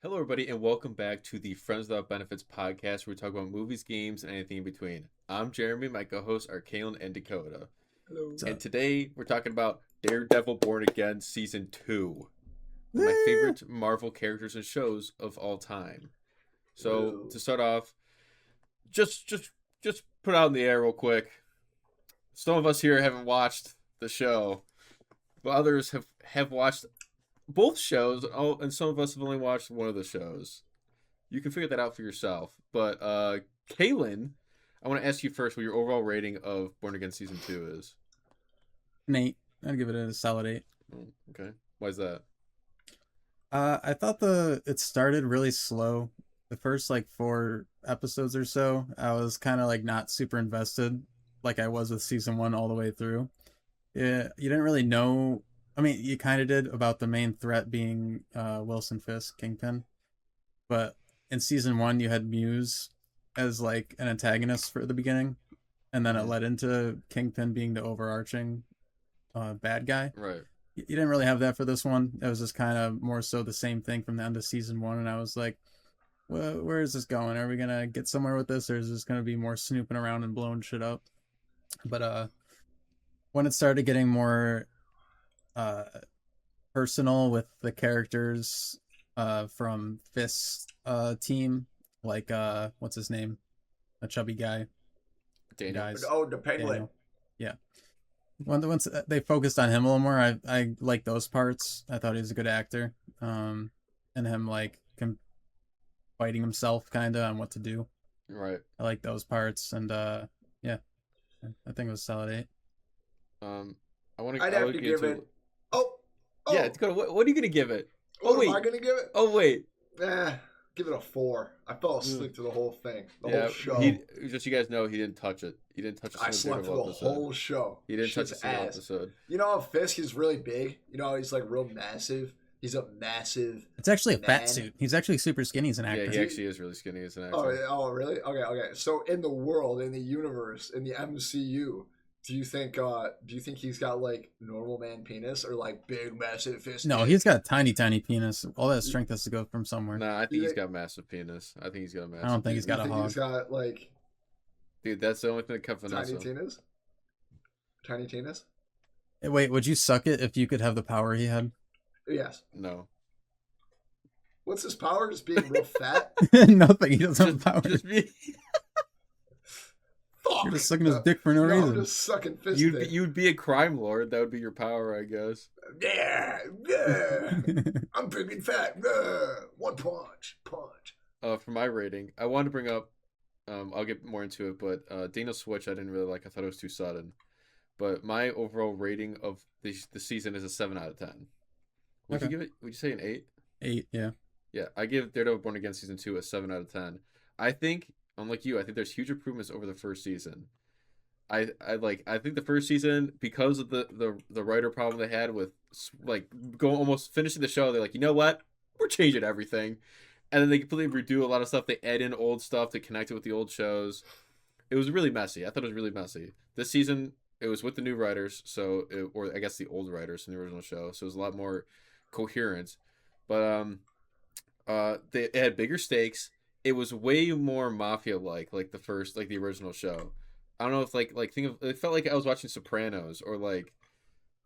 Hello, everybody, and welcome back to the Friends Without Benefits podcast, where we talk about movies, games, and anything in between. I'm Jeremy. My co-hosts are Kalen and Dakota, Hello. and today we're talking about Daredevil: Born Again Season 2, one of my Woo! favorite Marvel characters and shows of all time. So Whoa. to start off, just put it out in the air real quick. Some of us here haven't watched the show, but others have watched both shows. Oh, and some of us have only watched one of the shows. You can figure that out for yourself. But Kaylin, I want to ask you first what your overall rating of Born Again Season 2 is. An 8. I'd give it a solid 8. Oh, okay. Why is that? I thought it started really slow. The first like 4 episodes or so, I was kind of like not super invested, like I was with season 1 all the way through. Yeah, you didn't really know. I mean, you kind of did about the main threat being Wilson Fisk, Kingpin, but in season 1 you had Muse as like an antagonist for the beginning, and then it led into Kingpin being the overarching bad guy. Right. You didn't really have that for this one. It was just kind of more so the same thing from the end of season 1, and I was like, well, where is this going? Are we gonna get somewhere with this, or is this gonna be more snooping around and blowing shit up? But when it started getting more uh personal with the characters from Fist's team, like what's his name? A chubby guy. Daniel. Guys. Oh, the penguin. Daniel. Yeah. Once they focused on him a little more, I like those parts. I thought he was a good actor. And him like fighting himself kind of on what to do. Right. I like those parts, and yeah, I think it was a solid 8. I want to. I'd have to give it. Oh. Yeah. Dakota, what are you gonna give it? What Oh wait. am I gonna give it? Oh wait. Give it a 4. I fell asleep through the whole thing, the Yeah. whole show. Just so you guys know, he didn't touch it. He didn't touch a I single slept through Daredevil the episode. whole show. He didn't touch Shit's a single ass. episode. You know how Fisk is really big? You know how he's like real massive? He's a massive. It's actually a Man. fat suit. He's actually super skinny as an actor. Yeah, he actually is really skinny as an actor. Oh, really? Okay. So in the world, in the universe, in the MCU, do you think he's got like normal man penis or like big massive fist? No, he's got a tiny penis. All that strength has to go from somewhere. Nah, I think he's got a massive penis. I think he's got a massive. I don't think he's penis. got a think hog. he's got like Dude, that's the only thing that kept Vanessa. Tiny penis? Wait, would you suck it if you could have the power he had? Yes. No. What's his power? Just being real fat? Nothing. He doesn't have power. Just be, Fuck. You're just sucking his dick for no I'm reason. just sucking fist dick. you'd be a crime lord. That would be your power, I guess. Yeah. I'm big and fat. One punch. For my rating, I wanted to bring up. I'll get more into it, but Daniel Switch, I didn't really like. I thought it was too sudden. But my overall rating of the season is a 7 out of 10. Would you Okay. give it? Would you say an 8? 8, yeah. Yeah, I give Daredevil Born Again season 2 a 7 out of 10. I think, unlike you, I think there's huge improvements over the first season. I think the first season, because of the writer problem they had with like going almost finishing the show, they're like, you know what, we're changing everything, and then they completely redo a lot of stuff. They add in old stuff to connect it with the old shows. It was really messy. I thought it was really messy. This season, it was with the new writers, or I guess the old writers from the original show, so it was a lot more coherent. But it had bigger stakes. It was way more mafia like the original show. I don't know if it felt like I was watching Sopranos or like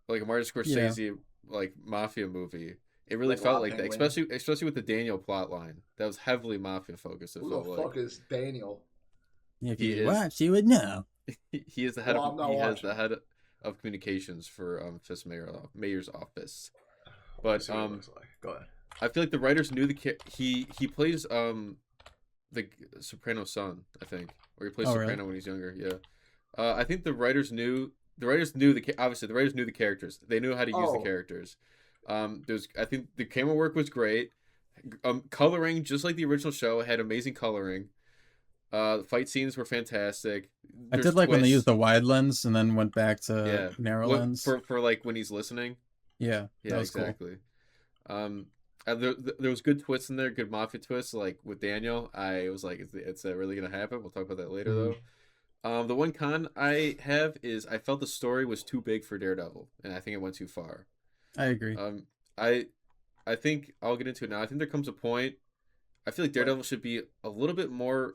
a Martin Scorsese like mafia movie. It really Like felt La like that, Penguin. especially with the Daniel plot line. That was heavily mafia focused. It Who felt the like fuck is Daniel? If He you is- watch, you would know. he is the head Well, I'm not he has watching. the head of communications for Fisk mayor's office. But See what it looks like. Go ahead. I feel like the writers knew he plays the Soprano's son, I think, or he plays Oh, Soprano really? when he's younger. Yeah, I think the writers knew obviously the writers knew the characters. They knew how to use the Oh. characters. I think the camera work was great. Coloring, just like the original show, had amazing coloring. The fight scenes were fantastic. I There's did like when they twists. used the wide lens and then went back to narrow lens. For like when he's listening. Yeah, Yeah, that was exactly. There was good twists in there, good mafia twists. Like with Daniel, I was like, "It's really gonna happen?" We'll talk about that later, Mhm. though. The one con I have is I felt the story was too big for Daredevil, and I think it went too far. cool. I agree. I think I'll get into it now. I think there comes a point I feel like But Daredevil should be a little bit more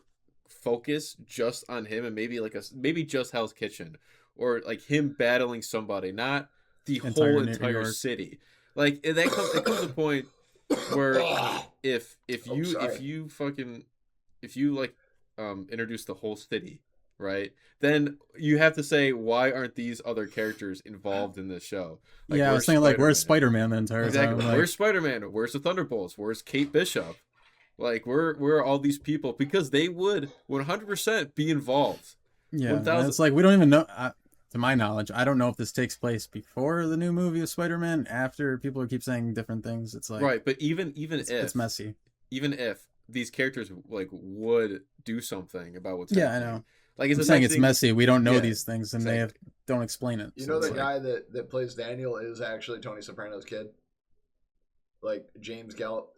focused just on him and maybe like maybe just Hell's Kitchen or like him battling somebody, not the whole Entire New entire York. city. Like it comes to a point where oh, if sorry. you fucking if you like introduce the whole city, right? Then you have to say why aren't these other characters involved in this show? Like Yeah, I was where's thinking like, where's Spider-Man? Spider-Man the entire Exactly. time? Like, Where's Spider-Man? Where's the Thunderbolts? Where's Kate Bishop? Like where are all these people? Because they would 100% be involved. yeah, and 1000. it's like we don't even know. To my knowledge, I don't know if this takes place before the new movie of Spider-Man, after. People keep saying different things. It's like Right, but it's messy. even if these characters like would do something about what's Yeah, I happening. know. Like it's I'm the saying next it's thing. messy. We don't know Yeah, these things, and exactly. don't explain it. You So know the it's like, guy that plays Daniel is actually Tony Soprano's kid, like James Gal.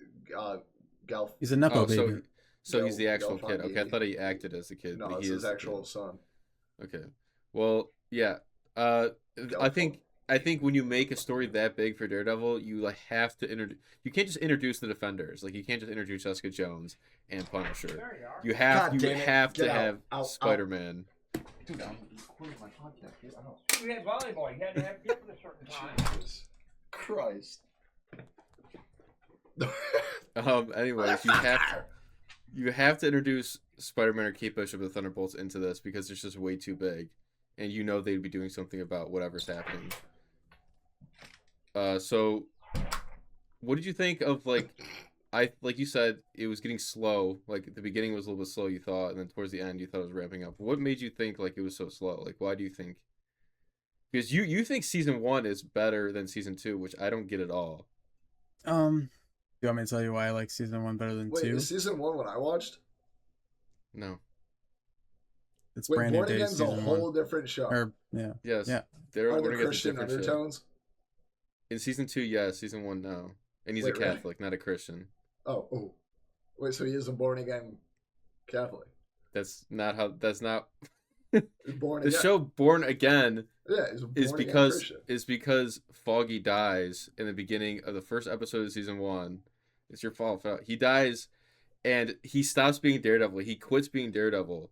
he's a nepo Oh, baby. so he's the actual kid. Okay, I Galifianakis. thought he acted as the kid, No, but it's he his is the actual kid. son. Okay. Well, yeah. Uh, I Galfo. think when you make a story that big for Daredevil, you like have to introduce. You can't just introduce the Defenders. Like you can't just introduce Jessica Jones and Punisher. God You damn it. have Get to out. have Out, Spider-Man. Dude, I'm recording my podcast. Get out. You had volleyball. You had to have gift at a certain time. Jesus Christ. Anyways, you have to introduce Spider-Man or Kate Bishop of the Thunderbolts into this because it's just way too big, and you know they'd be doing something about whatever's happening. So what did you think of like you said it was getting slow, like at the beginning was a little bit slow you thought, and then towards the end you thought it was ramping up. What made you think like it was so slow? Like why do you think? Because you think season 1 is better than season 2, which I don't get at all. Do you want me to tell you why I like season 1 better than Wait, 2? is season 1 what I watched? No. It's Wait, Brandon Born Day's Again's a season whole 1. different show. Or yeah, Yes. yeah. They're Are going there to get the Christian different shit. undertones? In season 2, yes. Season 1, no. And he's Wait, a really? Catholic, not a Christian. Oh. Wait, so he is a born again Catholic. That's not how. That's not. He's born The again. show Born Again Yeah, he's a born is again because Foggy dies in the beginning of the first episode of season 1. It's your fault. He dies, and he stops being Daredevil. He quits being Daredevil,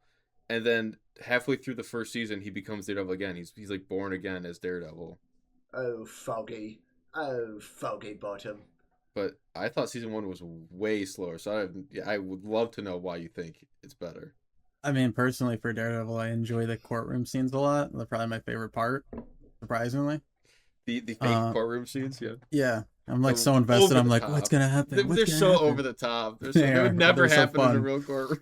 and then halfway through the first season, he becomes Daredevil again. He's like born again as Daredevil. Oh, Foggy. Oh, Foggy Bottom. But I thought season 1 was way slower. So I would love to know why you think it's better. I mean, personally, for Daredevil, I enjoy the courtroom scenes a lot. They're probably my favorite part, surprisingly. The fake courtroom scenes, yeah. Yeah, I'm like So so invested. over I'm the like, top. what's gonna happen? They're so over the top. It They are, would but never they're so happen in a fun. real courtroom.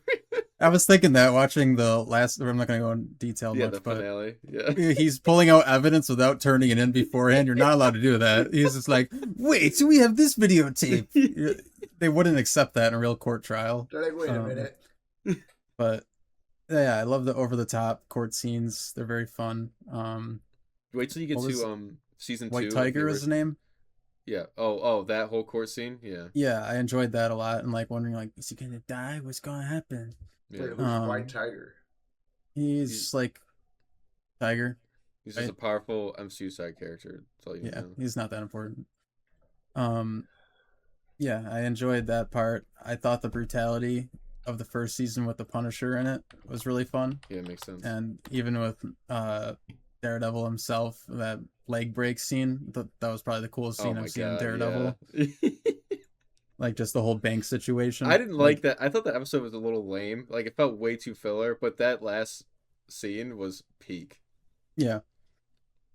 I was thinking that watching the last. I'm not gonna go in detail Yeah, much, the but finale. Yeah. he's pulling out evidence without turning it in beforehand. You're not allowed to do that. He's just like, wait, so we have this videotape. They wouldn't accept that in a real court trial. They're like, wait a minute. But yeah, I love the over the top court scenes. They're very fun. Wait till you get What was- to season 2. White of Tiger the is his name. Yeah. Oh, that whole court scene. Yeah. Yeah, I enjoyed that a lot, and like wondering, like, is he gonna die? What's gonna happen? Yeah. Wait, who's Um, White Tiger? He's like Tiger. He's just a powerful MCU side character. That's all you Yeah, know. he's not that important. Yeah, I enjoyed that part. I thought the brutality of the first season with the Punisher in it was really fun, Yeah, it makes sense. and even with Daredevil himself, that leg break scene, that was probably the coolest Oh scene my I've seen in god. Daredevil. Yeah. Like just the whole bank situation. I didn't like that. I thought the episode was a little lame. Like it felt way too filler, but that last scene was peak. Yeah.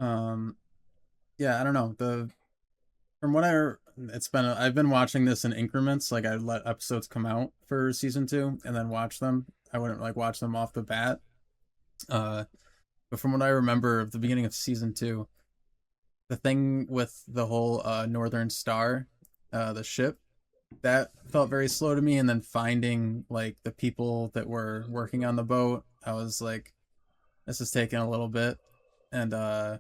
Yeah, I don't know. From what I've been watching this in increments. Like I let episodes come out for season 2 and then watch them. I wouldn't like watch them off the bat. But from what I remember of the beginning of season 2, the thing with the whole Northern Star, the ship, that felt very slow to me. And then finding like the people that were working on the boat, I was like, this is taking a little bit. And I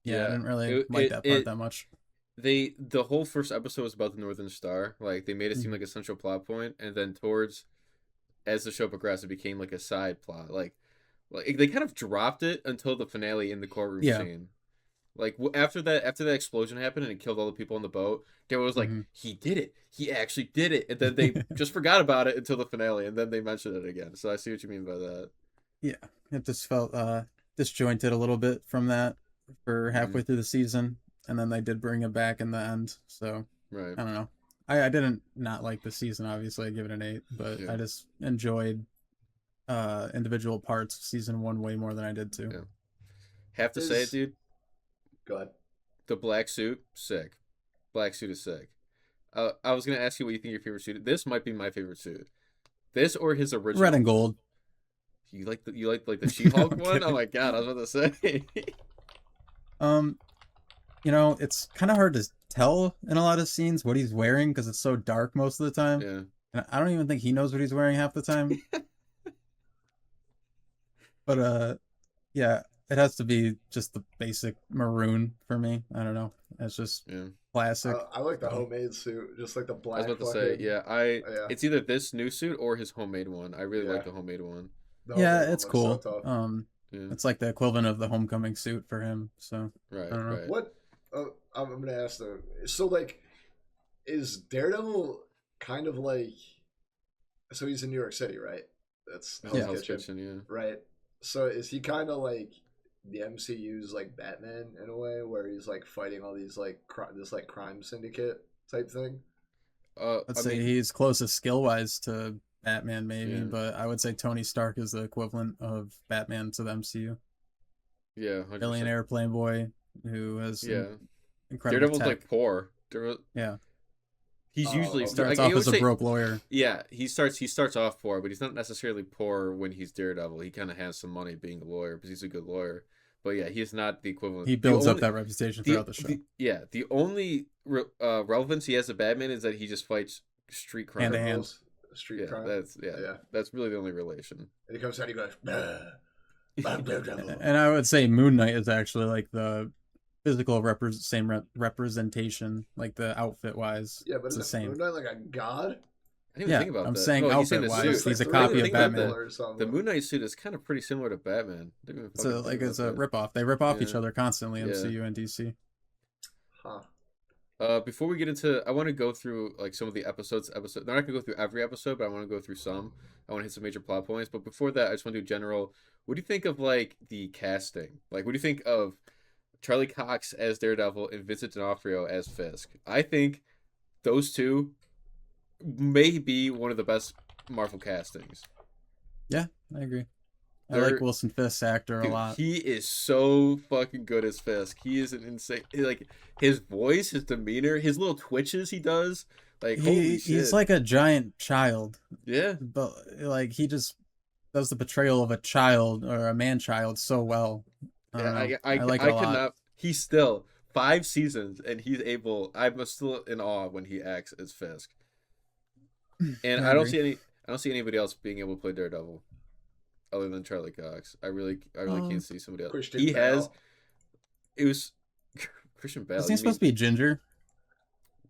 didn't really like that part that much. The whole first episode was about the Northern Star. Like they made it seem like a central plot point, and then as the show progressed, it became like a side plot. Like they kind of dropped it until the finale in the courtroom scene. Like after that explosion happened and it killed all the people on the boat, Daredevil was like, Mhm. he did it. He actually did it. And then they just forgot about it until the finale, and then they mentioned it again. So I see what you mean by that. Yeah, it just felt disjointed a little bit from that for halfway through the season, and then they did bring it back in the end. So Right. I don't know. I didn't not like the season. Obviously, I give it an 8, but Yeah. I just enjoyed individual parts of season 1 way more than I did 2. Yeah. Have to say it, Is- dude. Go ahead. The black suit, sick. Black suit is sick. I was gonna ask you what you think your favorite suit. This might be my favorite suit. This or his original. Red and gold. You like the She-Hulk I'm one? kidding. Oh my god, I was about to say. It's kind of hard to tell in a lot of scenes what he's wearing because it's so dark most of the time. Yeah. And I don't even think he knows what he's wearing half the time. But yeah, it has to be just the basic maroon for me. I don't know. It's just Yeah. classic. I like the homemade suit, just like the I was black. about to say, fucking- yeah, Yeah. it's either this new suit or his homemade one. I really like Yeah. the homemade one. the Yeah, homemade one it's looks cool. so tough. Yeah. It's like the equivalent of the homecoming suit for him. So Right, I don't know. right. What? I'm gonna ask though. So like, is Daredevil kind of like? So he's in New York City, right? That's Hell's Hell's Kitchen, Kitchen, yeah. right? So is he kind of like the MCU's like Batman in a way, where he's like fighting all these like this like crime syndicate type thing? I'd I say mean, he's closest skill wise to Batman, maybe, Yeah. but I would say Tony Stark is the equivalent of Batman to the MCU. yeah, 100%. Billionaire playboy who has Yeah. incredible Daredevil's tech. like poor. Yeah, He's usually Oh, starts like, off I would as a say- broke lawyer. Yeah, he starts off poor, but he's not necessarily poor when he's Daredevil. He kind of has some money being a lawyer because he's a good lawyer. But yeah, he's not the equivalent. He The builds up only- that reputation throughout the show. The only relevance he has to Batman is that he just fights street crime. Hand to hand. Criminals, street Yeah, crime. that's that's really the only relation. And he comes out, he goes, "Nah, I'm Daredevil." And I would say Moon Knight is actually like the physical representation, like the outfit wise. Yeah, but it's the is same. Moon Knight like a god? I didn't even Yeah, think about I'm that. saying Oh, he's saying the outfit-wise, suit. he's a like copy really of think about Batman. that. or something. The Moon Knight suit is kind of pretty similar to Batman. Didn't even It's fucking like think it's a about that. rip off. They rip off each Yeah. other constantly, Yeah. MCU and DC. Huh. Before we get into, I want to go through like some of the episodes. They're not gonna go through every episode, but I want to go through some. I want to hit some major plot points. But before that, I just want to do general. What do you think of like the casting? Like, what do you think of Charlie Cox as Daredevil and Vincent D'Onofrio as Fisk? I think those two may be one of the best Marvel castings. I agree. I They're- like Wilson Fisk's actor a Dude, lot. he is so fucking good as Fisk. He is an insane. Like his voice, his demeanor, his little twitches he does. Like holy shit. He's like a giant child, yeah. but like he just does the portrayal of a child or a man child so well. I don't know. I like I it a lot. cannot. He's still 5 seasons and he's able. I'm still in awe when he acts as Fisk. And I I don't agree. see anybody else being able to play Daredevil, other than Charlie Cox. I really can't see somebody else. Christian He Bale. has. It was Christian Bale. Isn't he you supposed to be ginger?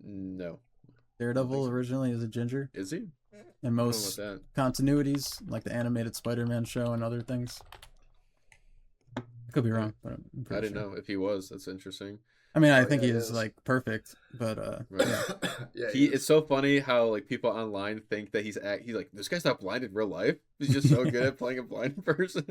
mean- No, Daredevil so. originally is a ginger is he? in I don't know most about that. continuities, like the animated Spider-Man show and other things. I could be wrong, but I'm I pretty didn't sure. know if he was. That's interesting. I mean, I Oh, think yeah, he it is is. like perfect, but Right. yeah. Yeah, He is. it's so funny how like people online think that he's like, this guy's not blind in real life. He's just so good at playing a blind person.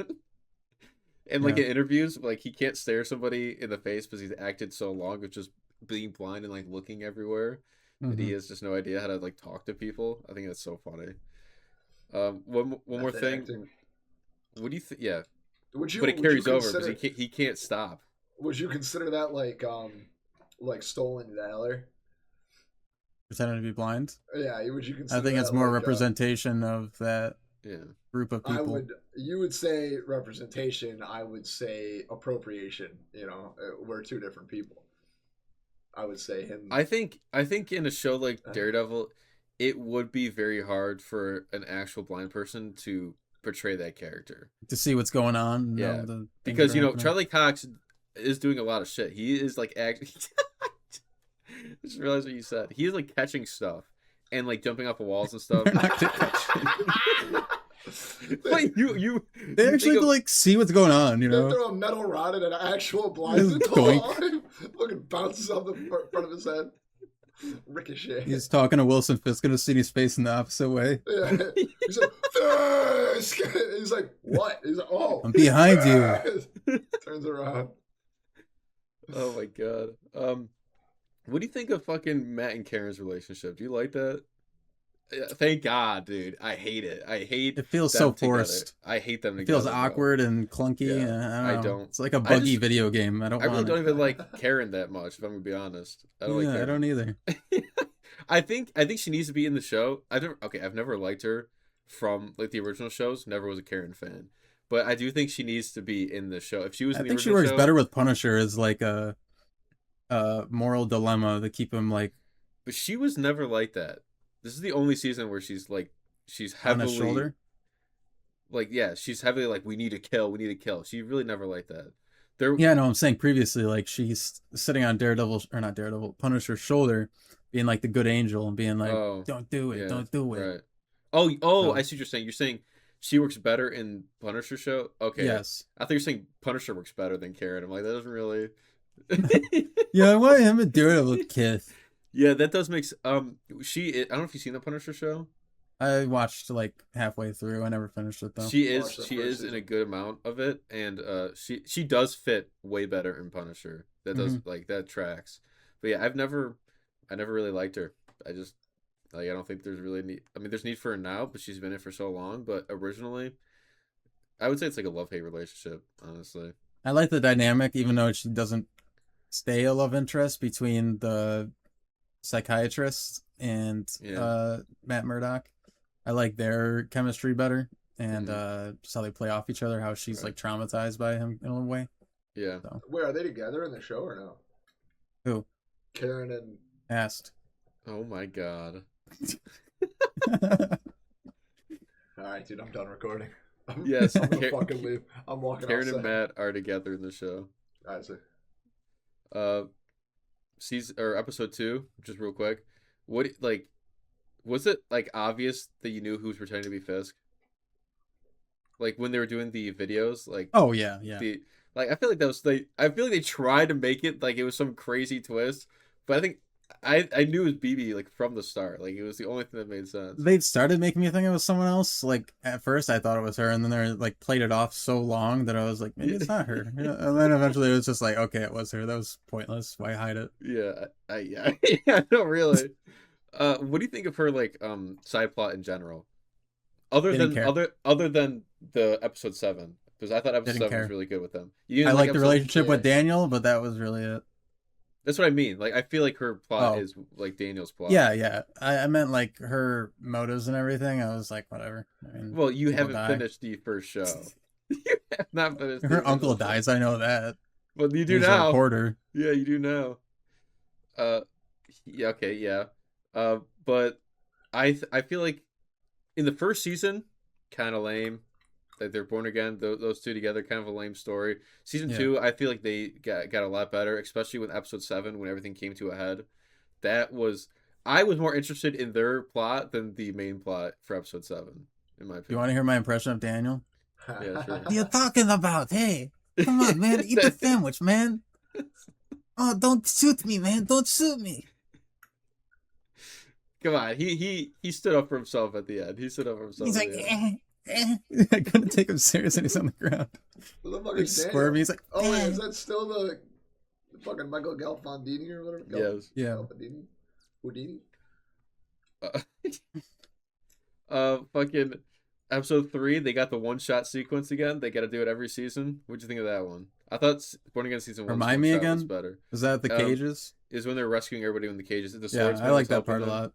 And like Yeah. in interviews, like he can't stare somebody in the face because he's acted so long of just being blind and like looking everywhere. And he Mhm. has just no idea how to like talk to people. I think that's so funny. One more Method thing. acting. What do you think? Yeah, Would you? but it would you carries over because consider- he can't stop. Would you consider that like stolen valor? Pretending to be blind. Yeah, would you consider? I think it's that, more like, representation of that Yeah. group of I people. would. You would say representation. I would say appropriation. You know, we're two different people. I would say him. I think in a show like Uh. Daredevil, it would be very hard for an actual blind person to portray that character. To see what's going on. Yeah, the things Because that are happening. Charlie Cox is doing a lot of shit. He is like actually just realized what you said. He is like catching stuff and like jumping off of walls and stuff. Wait, They you actually think have to of, like see what's going on, you They know? throw a metal rod at an actual blinded Doink. ball. Fucking bounces off the front of his head. Ricochet. He's talking to Wilson Fisk in a city space in the opposite way. Yeah. He's like, Fisk! He's like, what? He's like, oh. I'm behind you. Fisk! Turns around. oh my god. What do you think of fucking Matt and Karen's relationship? Do you like that? Thank God, dude. I hate it. I hate It feels them so together. forced. I hate them It together. feels bro. awkward and clunky. Yeah, And I I don't know. don't. It's like a I buggy just- video game. I don't I really want don't it. even like Karen that much, if I'm gonna be honest. I don't like Yeah, I Karen. don't either. I think she needs to be in the show. I've never liked her from like the original shows. Never was a Karen fan. But I do think she needs to be in the show. If she was I in the think she original works show, better with Punisher as like a moral dilemma to keep him like but she was never like that. This is the only season where she's on heavily his shoulder. like she's heavily like we need to kill. She really never liked that. There Yeah, no, I'm saying previously, like she's sitting on Punisher's shoulder, being like the good angel and being like, Oh, "Don't do it, yeah, don't do it." right. Oh, So- I see what you're saying. You're saying she works better in Punisher show? Okay. Yes. I thought you're saying Punisher works better than Karen. I'm like, that doesn't really Yeah, I want him and Daredevil kiss. Yeah, that does make I don't know if you've seen the Punisher show. I watched like halfway through. I never finished it though. She Watched the is first in a season. good amount of it, and she does fit way better in Punisher. That does like that tracks. But yeah, I never really liked her. I just like I don't think there's really need. I mean, there's need for her now, but she's been in for so long. But originally, I would say it's like a love-hate relationship. Honestly, I like the dynamic, even though she doesn't stay a love interest between the psychiatrist and Yeah. Matt Murdock. I like their chemistry better, and Mm-hmm. just how they play off each other. How she's Right. like traumatized by him in a way. yeah. So Wait, are they together in the show or no? Who? Karen and. asked. Oh my god. Alright, dude, I'm done recording. Yes, I'm gonna Ka- fucking leave. I'm walking Karen outside. and Matt are together in the show. I see. Season or episode 2, just real quick. What like was it like obvious that you knew who was pretending to be Fisk? Like when they were doing the videos, like Oh yeah. the like I feel like that was I feel like they tried to make it like it was some crazy twist, but I think I knew it was BB like from the start. Like it was the only thing that made sense. They started making me think it was someone else. Like at first, I thought it was her, and then they like played it off so long that I was like, maybe it's not her. And then eventually, it was just like, okay, it was her. That was pointless. Why hide it? Yeah, yeah, yeah, no, really. What do you think of her like side plot in general? Didn't care. Other than the episode 7, because I thought episode Didn't 7 was care. really good with them. You didn't I like the episode- relationship with yeah. Daniel, but that was really it. That's what I mean. Like I feel like her plot Oh. is like Daniel's plot. Yeah. I meant like her motives and everything. I was like, whatever. I mean, Well, you people haven't die. finished the first show. You have not finished. the Her uncle original show. dies. I know that. Well, you do He's a now. reporter. Yeah, you do now. Yeah, okay, yeah. But I feel like in the first season, kind of lame. Like they're born again. Those two together, kind of a lame story. Season Yeah. 2, I feel like they got a lot better, especially with episode 7 when everything came to a head. I was more interested in their plot than the main plot for episode 7, in my You opinion. want to hear my impression of Daniel? Yeah, sure. What are you talking about? Hey, come on, man. Eat the sandwich, man. Oh, don't shoot me, man. Don't shoot me. Come on, he stood up for himself at the end. He stood up for himself. He's at like, the end. I couldn't take him serious, and he's on the ground. Who the fuck Like is Daniel? squirmy. He's like, Oh, wait, "Eh." is that still the fucking Michael Galfandini or whatever? Yes. Yeah. Galfandini? Houdini? Fucking episode 3, they got the one-shot sequence again. They got to do it every season. What'd you think of that one? I thought Born Again season 1 Remind me was again? better. Is that the cages? Is when they're rescuing everybody in the cages. The Yeah, swordsman I like was that helping part a them. lot.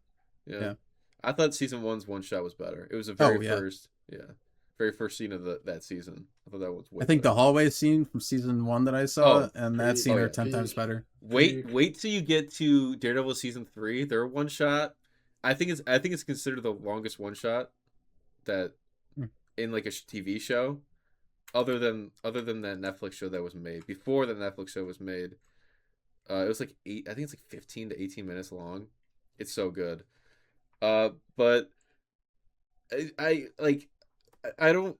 Yeah. Yeah. I thought season 1's one-shot was better. It was the very yeah. first, very first scene of that season. I thought that was way I think the better. hallway scene from season 1 that I saw, Oh, and that peak. scene Oh, are yeah. 10 times Peak. better. Wait till you get to Daredevil season 3. Their one-shot, I think it's considered the longest one-shot that Hmm. in like a TV show, other than that Netflix show that was made before the Netflix show was made. It was like I think it's like 15 to 18 minutes long. It's so good. But I like I don't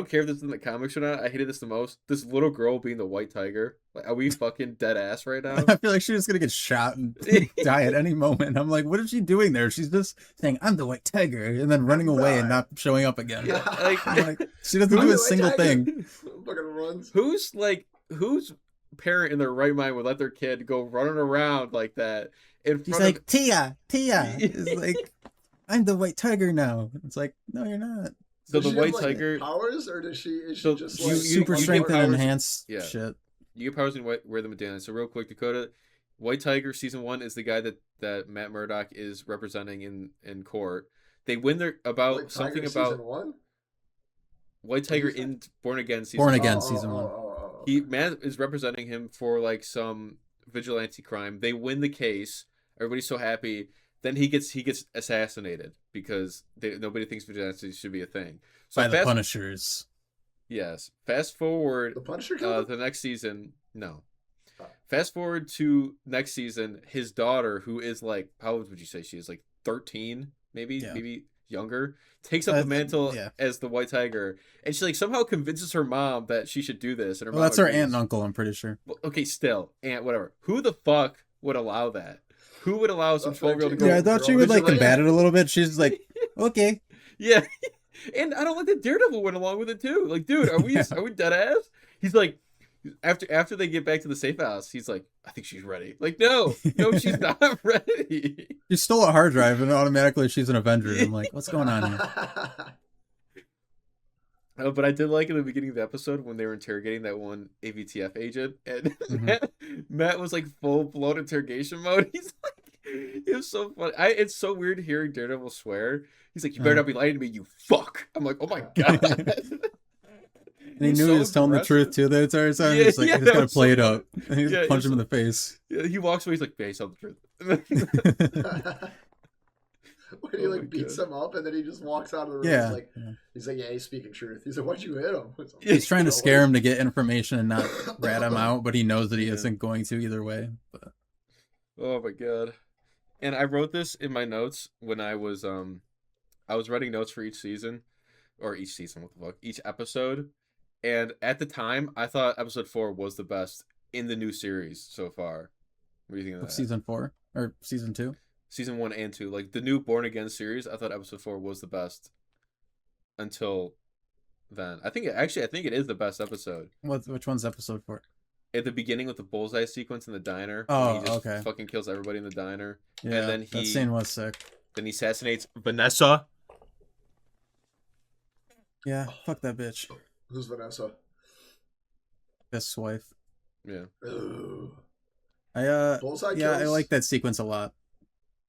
care if this is in the comics or not. I hated this the most. This little girl being the White Tiger. Like, are we fucking dead ass right now? I feel like she's just gonna get shot and die at any moment. I'm like, what is she doing there? She's just saying, "I'm the White Tiger," and then running away and not showing up again. Like, I'm like, she doesn't do a single thing. Fucking runs. whose parent in their right mind would let their kid go running around like that in She's front like, of? Tia. It's like, I'm the White Tiger now. It's like, no, you're not. So Does the she White have, like, Tiger, powers, or is she So just you- like Super you strength get and powers- enhanced yeah. shit. you get powers and wear them identity. So real quick, Dakota, White Tiger season 1 is the guy that Matt Murdock is representing in court. They win their about White something Tiger about season 1? White Tiger you say? in Born Again season. Born 1. Again season 1. He Matt is representing him for like some vigilante crime. They win the case. Everybody's so happy. Then he gets assassinated because nobody thinks vigilante should be a thing. So By the Punishers. Yes. Fast forward The Punisher killed him? the next season. No. Oh. Fast forward to next season. His daughter, who is like, how old would you say she is? Like 13, maybe, Yeah. maybe younger, takes up the mantle yeah. as the White Tiger, and she like somehow convinces her mom that she should do this. And her Well, mom that's her agrees. aunt and uncle, I'm pretty sure. Well, okay, still, aunt, whatever. Who the fuck would allow that? Who would allow some That's what 12-year-old to Go Yeah, I go? thought she would like Vigilante. combat it a little bit. She's like, okay. Yeah, and I don't like that Daredevil went along with it too. Like, dude, are we dead ass? He's like, after they get back to the safe house, he's like, I think she's ready. Like, no, she's not ready. She stole a hard drive and automatically she's an Avenger. I'm like, what's going on here? But I did like in the beginning of the episode when they were interrogating that one AVTF agent, and Matt was like full blown interrogation mode. He's like, it was so funny. It's so weird hearing Daredevil swear. He's like, "You better not be lying to me, you fuck." I'm like, "Oh my god." And he knew he was telling the truth too the entire time. He's like, I just gotta play it up. And he just punch him in the face. Yeah, he walks away. He's like, "Yeah, he's telling the truth." When he Oh my like beats God. him up and then he just walks out of the room. Yeah. He's like, yeah, he's speaking truth. He's like, why'd you hit him? He's trying to scare him to get information and not rat him out, but he knows that he isn't going to either way. But Oh my god. And I wrote this in my notes when I was writing notes for each season. What the fuck? Each episode. And at the time, I thought episode 4 was the best in the new series so far. What do you think of that? season 4 or season 2? Season 1 and 2. Like the new Born Again series, I thought episode 4 was the best until then. I think it is the best episode. Which one's episode 4? At the beginning with the bullseye sequence in the diner. Oh, when he just okay. fucking kills everybody in the diner. Yeah, And then that scene was sick. Then he assassinates Vanessa. Yeah, fuck that bitch. Who's Vanessa? Best wife. Yeah. Ugh. I Bullseye yeah, I kills- like that sequence a lot.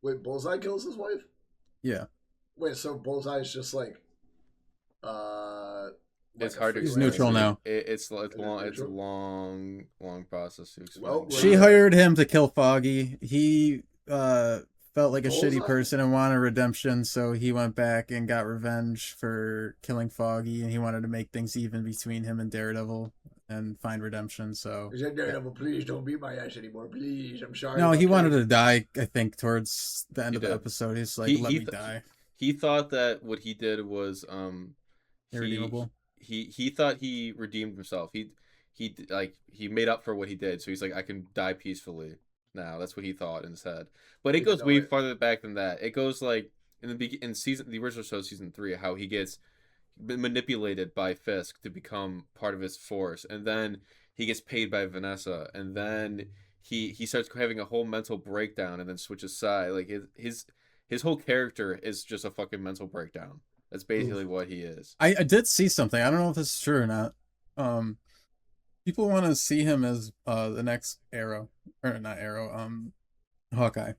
Wait, Bullseye kills his wife? Yeah. Wait, so Bullseye's just like It's a hard to He's explain. neutral now. It's long. It's a neutral? long process to explain. Well, She hired him to kill Foggy. He felt like a Bullseye? shitty person and wanted redemption, so he went back and got revenge for killing Foggy, and he wanted to make things even between him and Daredevil and find redemption. So He said, Daredevil, please don't beat my ass anymore. Please, I'm sorry. no, about he that." wanted to die. I think towards the end He of the did. episode, he's like, He- "Let he me th- die." He thought that what he did was Irredeemable. He thought he redeemed himself. He made up for what he did. So he's like, I can die peacefully now. That's what he thought in his head. But it Even goes though way it- farther back than that. It goes like in the original show, season 3, how he gets manipulated by Fisk to become part of his force, and then he gets paid by Vanessa, and then he starts having a whole mental breakdown, and then switches side. Like his whole character is just a fucking mental breakdown. That's basically what he is. I did see something. I don't know if this is true or not. People want to see him as the next Arrow, or not Arrow. Hawkeye.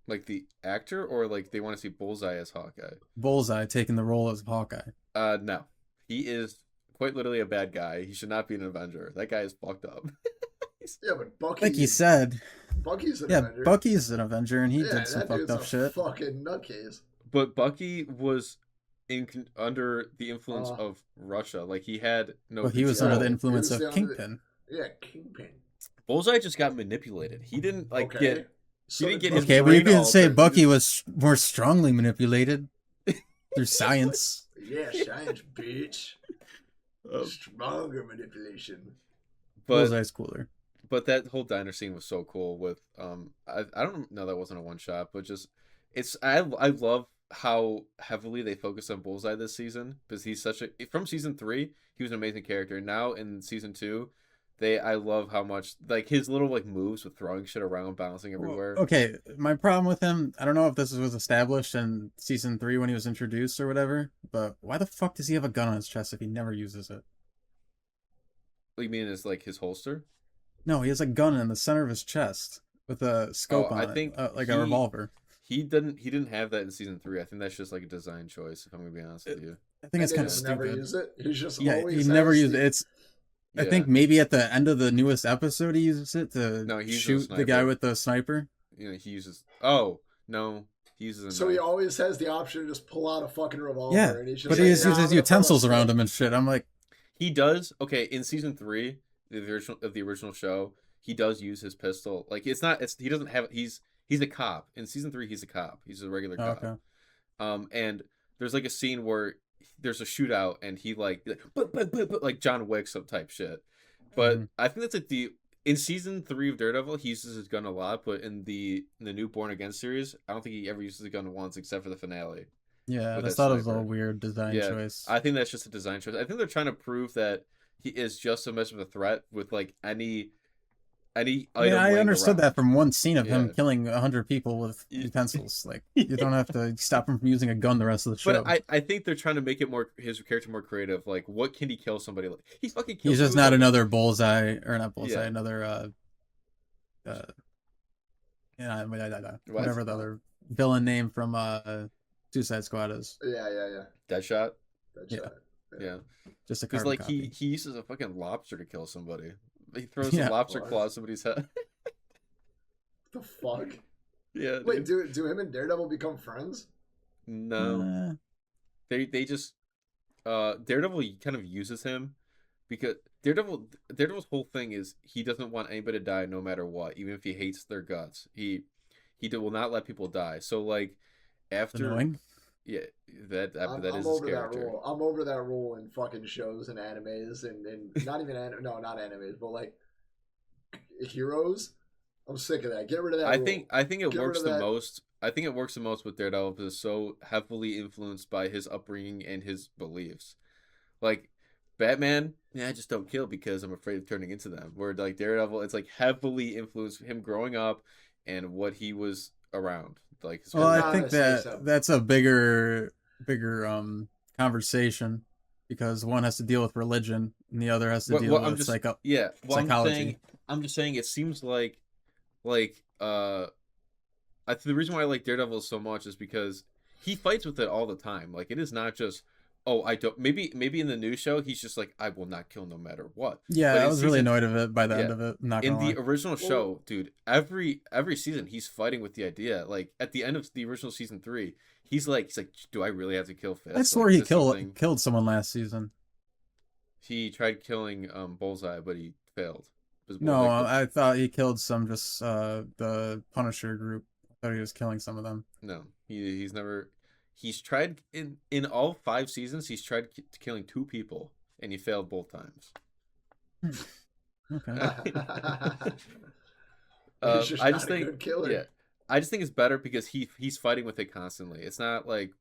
Like the actor, or like they want to see Bullseye as Hawkeye. Bullseye taking the role as Hawkeye. No, he is quite literally a bad guy. He should not be an Avenger. That guy is fucked up. Yeah, but Bucky. Like you said, Bucky's an yeah, Avenger. Bucky's an Avenger, and he Yeah, did some that fucked dude's up a shit. Fucking nutcase. But Bucky was under the influence Uh. of Russia. Like he had no. But he was control. under the influence was of under the- Kingpin. Yeah, Kingpin. Bullseye just got manipulated. He didn't like Okay. get. So didn't did get his Bucky. Okay, but you brain can say altered. Bucky was more strongly manipulated through science. Yeah, science, bitch. Um, Stronger manipulation. but Bullseye's cooler. but that whole diner scene was so cool. With I don't know, that wasn't a one shot, but just I love how heavily they focus on Bullseye this season, because he's such a from season 3 he was an amazing character. Now in season 2, I love how much like his little like moves with throwing shit around, bouncing everywhere. Okay, my problem with him, I don't know if this was established in season 3 when he was introduced or whatever, but why the fuck does he have a gun on his chest if he never uses it? What you mean is like his holster? No, he has a gun in the center of his chest with a scope I on think it, like a revolver. He didn't have that in season 3. I think that's just like a design choice, if I'm gonna be honest with you. I think it's And kind he of just never stupid. use it. He's just Yeah, always he never has used the- it. It's I Yeah. think maybe at the end of the newest episode he uses it to No, he uses a shoot the guy sniper. with the sniper. You know, he uses. Oh no, he uses a So he knife. always has the option to just pull out a fucking revolver. Yeah, and he's just but like, he just "Yeah, I'm uses gonna pull utensils a around stick." him and shit. I'm like, He does. Okay, in season 3, the original show, he does use his pistol. Like it's not. It's he doesn't have. He's a cop in season 3. He's a cop. He's a regular oh, cop. okay. And there's like a scene where there's a shootout and he like like John Wick some type shit. But Mhm. I think that's like in season 3 of Daredevil, he uses his gun a lot. But in the new Born Again series, I don't think he ever uses the gun once except for the finale. Yeah, I With just that thought it was a sniper. weird design Yeah, choice. I think that's just a design choice. I think they're trying to prove that he is just as much of a threat with like any I mean, item. I laying understood around. that from one scene of him Yeah. killing 100 people with Y- utensils. Like, you don't have to stop him from using a gun the rest of the show. But I think they're trying to make it more his character more creative. Like, what can he kill somebody? Like, he's fucking. He's just not another bullseye, or not bullseye, Yeah. another yeah, What? whatever the other villain name from Suicide Squad is. Yeah. Deadshot. That's Yeah. right. Yeah, Just a because carbon like copy. he uses a fucking lobster to kill somebody. He throws Yeah. a lobster What? claw at somebody's head. The fuck? Yeah. Wait, dude. do him and Daredevil become friends? No. They just Daredevil kind of uses him because Daredevil's whole thing is he doesn't want anybody to die no matter what, even if he hates their guts. He will not let people die. So like after Annoying. yeah, that I'm is his over that character. rule. I'm over that rule in fucking shows and animes and not even no, not animes, but like heroes. I'm sick of that. Get rid of that. I rule. think it Get works rid of the that. most. I think it works the most with Daredevil because it's so heavily influenced by his upbringing and his beliefs. Like Batman, I just don't kill because I'm afraid of turning into them. Where like Daredevil, it's like heavily influenced him growing up and what he was around. Like his Well, I Not think to say so. that's a bigger conversation, because one has to deal with religion and the other has to deal with yeah. Well, psychology. I'm just saying. It seems like the reason why I like Daredevil so much is because he fights with it all the time. Like it is not just I don't. Maybe in the new show he's just like I will not kill no matter what. Yeah, But I in was really season- annoyed of it by the end Yeah. of it. I'm not In gonna the lie. original show, dude, every season he's fighting with the idea. Like at the end of the original season 3, he's like, do I really have to kill Fist? I swore Like, he is this something- killed someone last season. He tried killing Bullseye, but he failed. Because No, like, I thought he killed some just the Punisher group. I thought he was killing some of them. no, he's never. He's tried in all 5 seasons. He's tried killing 2 people, and he failed both times. Okay. He's just I not just a think, good killer. yeah, I just think it's better because he's fighting with it constantly. It's not like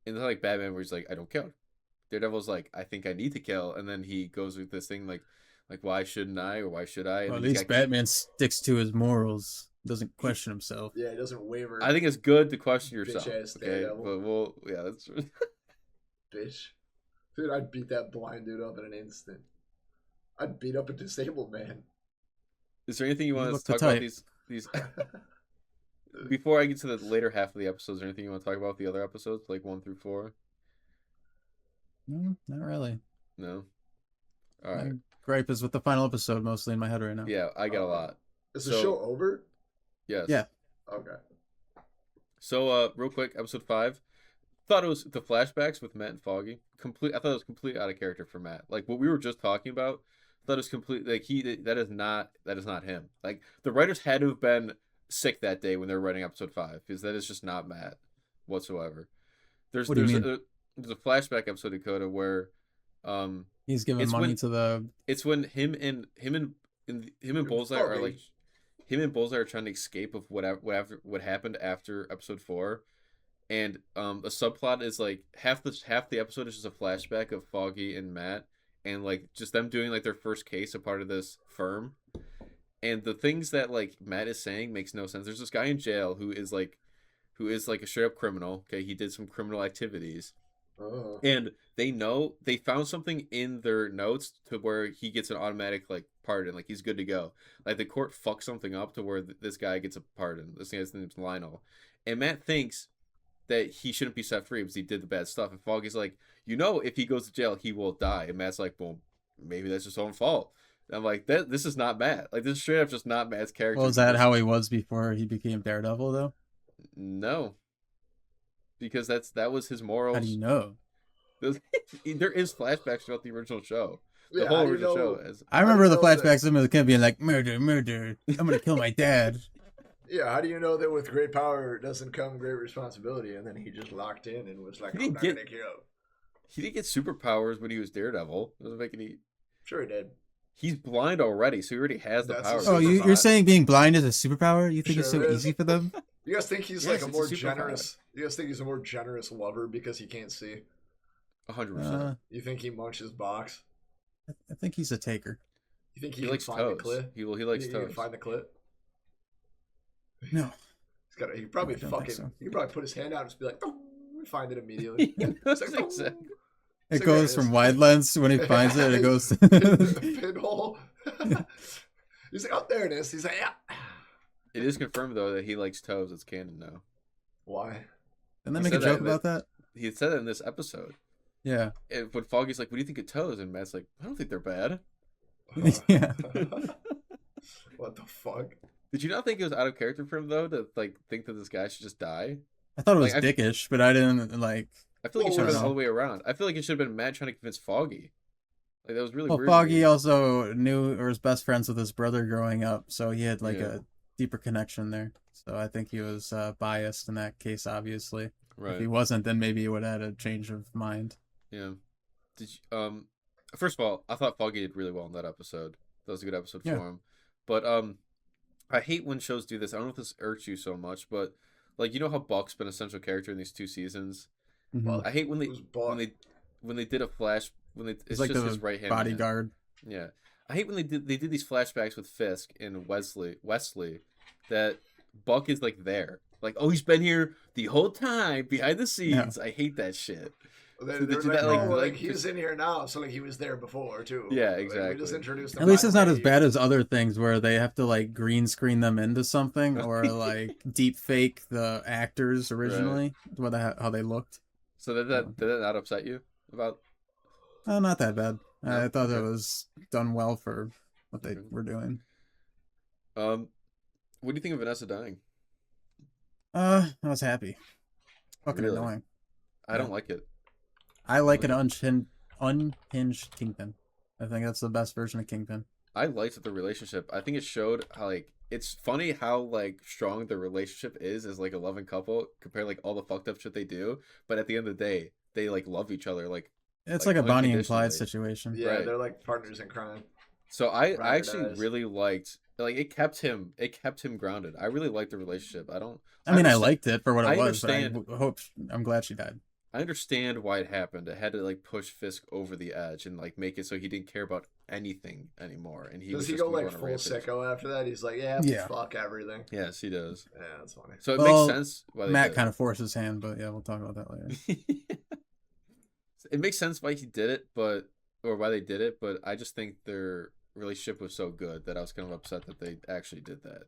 like Batman where he's like, I don't kill. Daredevil's like, I think I need to kill, and then he goes with this thing like why shouldn't I or why should I? And Well, at then he's least got- Batman sticks to his morals. Doesn't question himself. Yeah, he doesn't waver. I think it's good to question yourself. Bitch-ass Okay, Daredevil. but that's. Bitch. Dude, I'd beat that blind dude up in an instant. I'd beat up a disabled man. Is there anything you want look to the talk about type. these? Before I get to the later half of the episodes, is there anything you want to talk about with the other episodes, like 1 through 4? No, not really. No. All right. My gripe is with the final episode mostly in my head right now. Yeah, I got a lot. Is the So- show over? Yes. Yeah. Okay. So, real quick, episode 5. Thought it was the flashbacks with Matt and Foggy. I thought it was completely out of character for Matt. Like what we were just talking about. Thought it was completely like that is not him. Like the writers had to have been sick that day when they were writing episode 5 because that is just not Matt whatsoever. What do you mean? there's a flashback episode, Dakota, where He's giving it's money when to the. it's when him and Bullseye are like Foggy. him and Bullseye are trying to escape of what happened after episode 4. And the subplot is like half the episode is just a flashback of Foggy and Matt, and like just them doing like their first case, a part of this firm. And the things that like Matt is saying makes no sense. There's this guy in jail who is like a straight up criminal. Okay, he did some criminal activities, and they found something in their notes to where he gets an automatic like pardon, like he's good to go. Like the court fucks something up to where this guy gets a pardon. This guy's name's Lionel, and Matt thinks that he shouldn't be set free because he did the bad stuff. And Foggy's like, if he goes to jail, he will die. And Matt's like, well, maybe that's his own fault. And I'm like, this is not Matt. Like, this is straight up just not Matt's character. Well, is that how he was before he became Daredevil, though? No, because that was his morals. How do you know? There is flashbacks throughout the original show. The Yeah, whole how do you original know- show is. I remember the know that- flashbacks of him as a kid being like, murder, murder. I'm gonna kill my dad. Yeah, how do you know that with great power doesn't come great responsibility? And then he just locked in and was like, He I'm didn't not get- gonna kill. He didn't get superpowers when he was Daredevil. It doesn't make any. Sure he did. He's blind already, so he already has the That's power. his Oh, Super you're fun. saying being blind is a superpower? You think it's Sure so is. easy for them? You guys think he's Yes, like a it's a more superpower. generous? You guys think he's a more generous lover because he can't see? 100%. You think he munches box? I think he's a taker. You think he, He can likes find toes. the clit? He likes You think he can toes. find the clit? No. He's got. He probably I don't think fucking. so. He could probably put his hand out and just be like, "Oh," and find it immediately. That's It's like, exactly. It So goes there it from is. wide lens when he finds it. It goes. pinhole. He's like, oh, there it is. He's like, yeah. It is confirmed though that he likes toes. It's canon now. Why? And then He make a said that joke in about that. He said that in this episode. Yeah. And when Foggy's like, "What do you think of toes?" and Matt's like, "I don't think they're bad." Yeah. What the fuck? Did you not think it was out of character for him though to like think that this guy should just die? I thought it was Like, dickish, but I didn't like. I feel like it Well, should have been no. all the way around. I feel like it should have been Matt trying to convince Foggy. Like that was really Well, weird. to me. Foggy also knew or was best friends with his brother growing up, so he had like Yeah. a deeper connection there. So I think he was biased in that case. Obviously, if he Right. wasn't, then maybe he would have had a change of mind. Yeah. Did you, first of all, I thought Foggy did really well in that episode. That was a good episode Yeah. for him. But I hate when shows do this. I don't know if this irks you so much, but like how Buck's been a central character in these 2 seasons. Mhm. Well, I hate when they Who's Buck? when they did a flash when they it's He's like just the his right hand bodyguard. Yeah, I hate when they did these flashbacks with Fisk and Wesley that Buck is like there, like he's been here the whole time behind the scenes. I hate that shit. They're, So they they're do like, that, oh, like- like, like, he's in here now, so like he was there before too. Yeah, Like, we exactly. just introduced him. At least right it's not away. as bad as other things where they have to like green screen them into something or like deep fake the actors originally, how they looked. So did that not upset you about? Not that bad. I No? thought it Okay. was done well for what they Okay. were doing. What do you think of Vanessa dying? I was happy. Fucking Really? annoying. I don't like it. I like an Really? unhinged Kingpin. I think that's the best version of Kingpin. I liked the relationship. I think it showed how like it's funny how like strong the relationship is as like a loving couple compared to, like all the fucked up shit they do. But at the end of the day, they like love each other. Like It's Like, like a Bonnie and Clyde unconditionally. situation. Yeah, Right. they're like partners in crime. so, I Ride or actually dies. really liked like it kept him grounded. I really liked the relationship. I mean, I understand- liked it for what I it was, but understand- I'm glad she died. I understand why it happened. It had to like push Fisk over the edge and like make it so he didn't care about anything anymore. And he Does was he just go gonna like on a full rampage. sicko after that? He's like, yeah, Yeah. fuck everything. Yes, he does. Yeah, that's funny. So it Well, makes sense why they Matt did kind of forced his hand, but yeah, we'll talk about that later. it. It makes sense why he did it, or why they did it, but I just think their relationship was so good that I was kind of upset that they actually did that.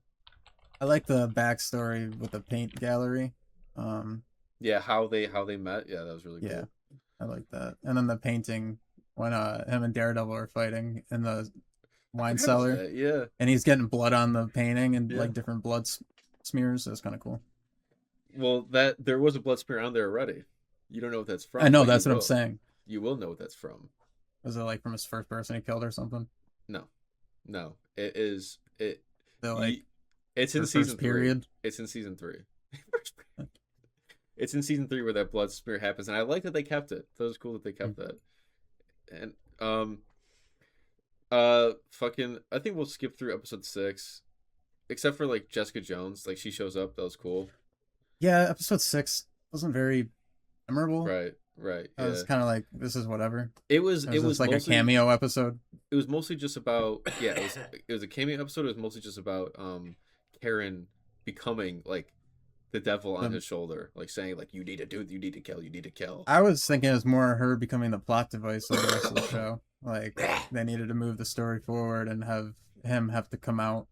I like the backstory with the paint gallery. Yeah, how they met. Yeah, that was really Yeah. cool. I like that. And then the painting when him and Daredevil are fighting in the wine I forgot about cellar, that, yeah. and he's getting blood on the painting and Yeah. like different blood smears. That's kind of cool. Well, there was a blood smear on there already. You don't know what that's from. I know but that's you what I'm will. saying. You will know what that's from. Was it like from his first person he killed or something? No, it is it. They're like It's in the first season 3. period. It's in season 3. It's in season 3 where that blood smear happens, and I like that they kept it. That was cool that they kept that. And fucking, I think we'll skip through episode 6, except for like Jessica Jones. Like she shows up, that was cool. Yeah, episode 6 wasn't very memorable. Right, right. I was kind of like, this is whatever. It was just like mostly, a cameo episode. It was mostly just about it was a cameo episode. It was mostly just about Karen becoming like the devil on his shoulder, like saying like you need to kill. I was thinking it was more her becoming the plot device of the rest of the show. Like they needed to move the story forward and have him have to come out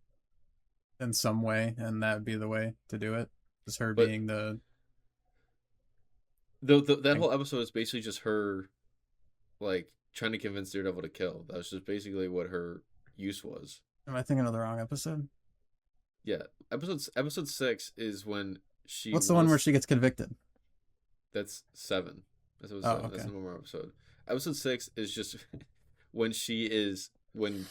in some way, and that would be the way to do it. Just her being the that whole episode is basically just her like trying to convince Daredevil to kill. That was just basically what her use was. Am I thinking of the wrong episode? Yeah, episode 6 is when she. What's the one where she gets convicted? That's 7. That's episode 7. Okay. That's the more episode. Episode 6 is just when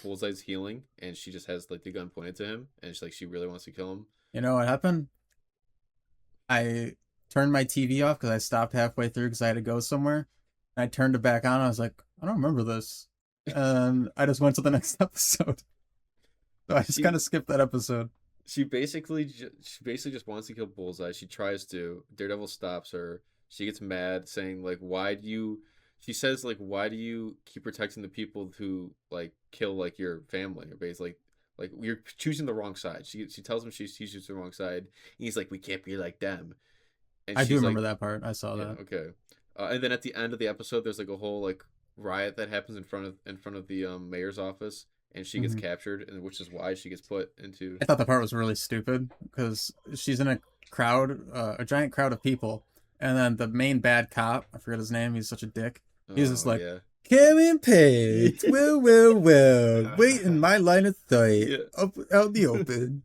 Bullseye's healing and she just has like the gun pointed to him and she's like she really wants to kill him. You know what happened? I turned my TV off because I stopped halfway through because I had to go somewhere. And I turned it back on. I was like, I don't remember this, and I just went to the next episode. So I just kind of skipped that episode. She basically just wants to kill Bullseye. She tries to. Daredevil stops her. She gets mad, saying like, "Why do you?" She says like, "Why do you keep protecting the people who like kill like your family?" Or basically, like you're choosing the wrong side. She tells him she's choosing the wrong side. And he's like, "We can't be like them." And I do she's remember like, that part. I saw that. Okay. And then at the end of the episode, there's like a whole like riot that happens in front of the mayor's office, and she gets captured, and which is why she gets put into. I thought the part was really stupid because she's in a crowd, a giant crowd of people, and then the main bad cop, I forget his name, he's such a dick. He's just like, Kevin Page, well, wait in my line of sight, up out in the open.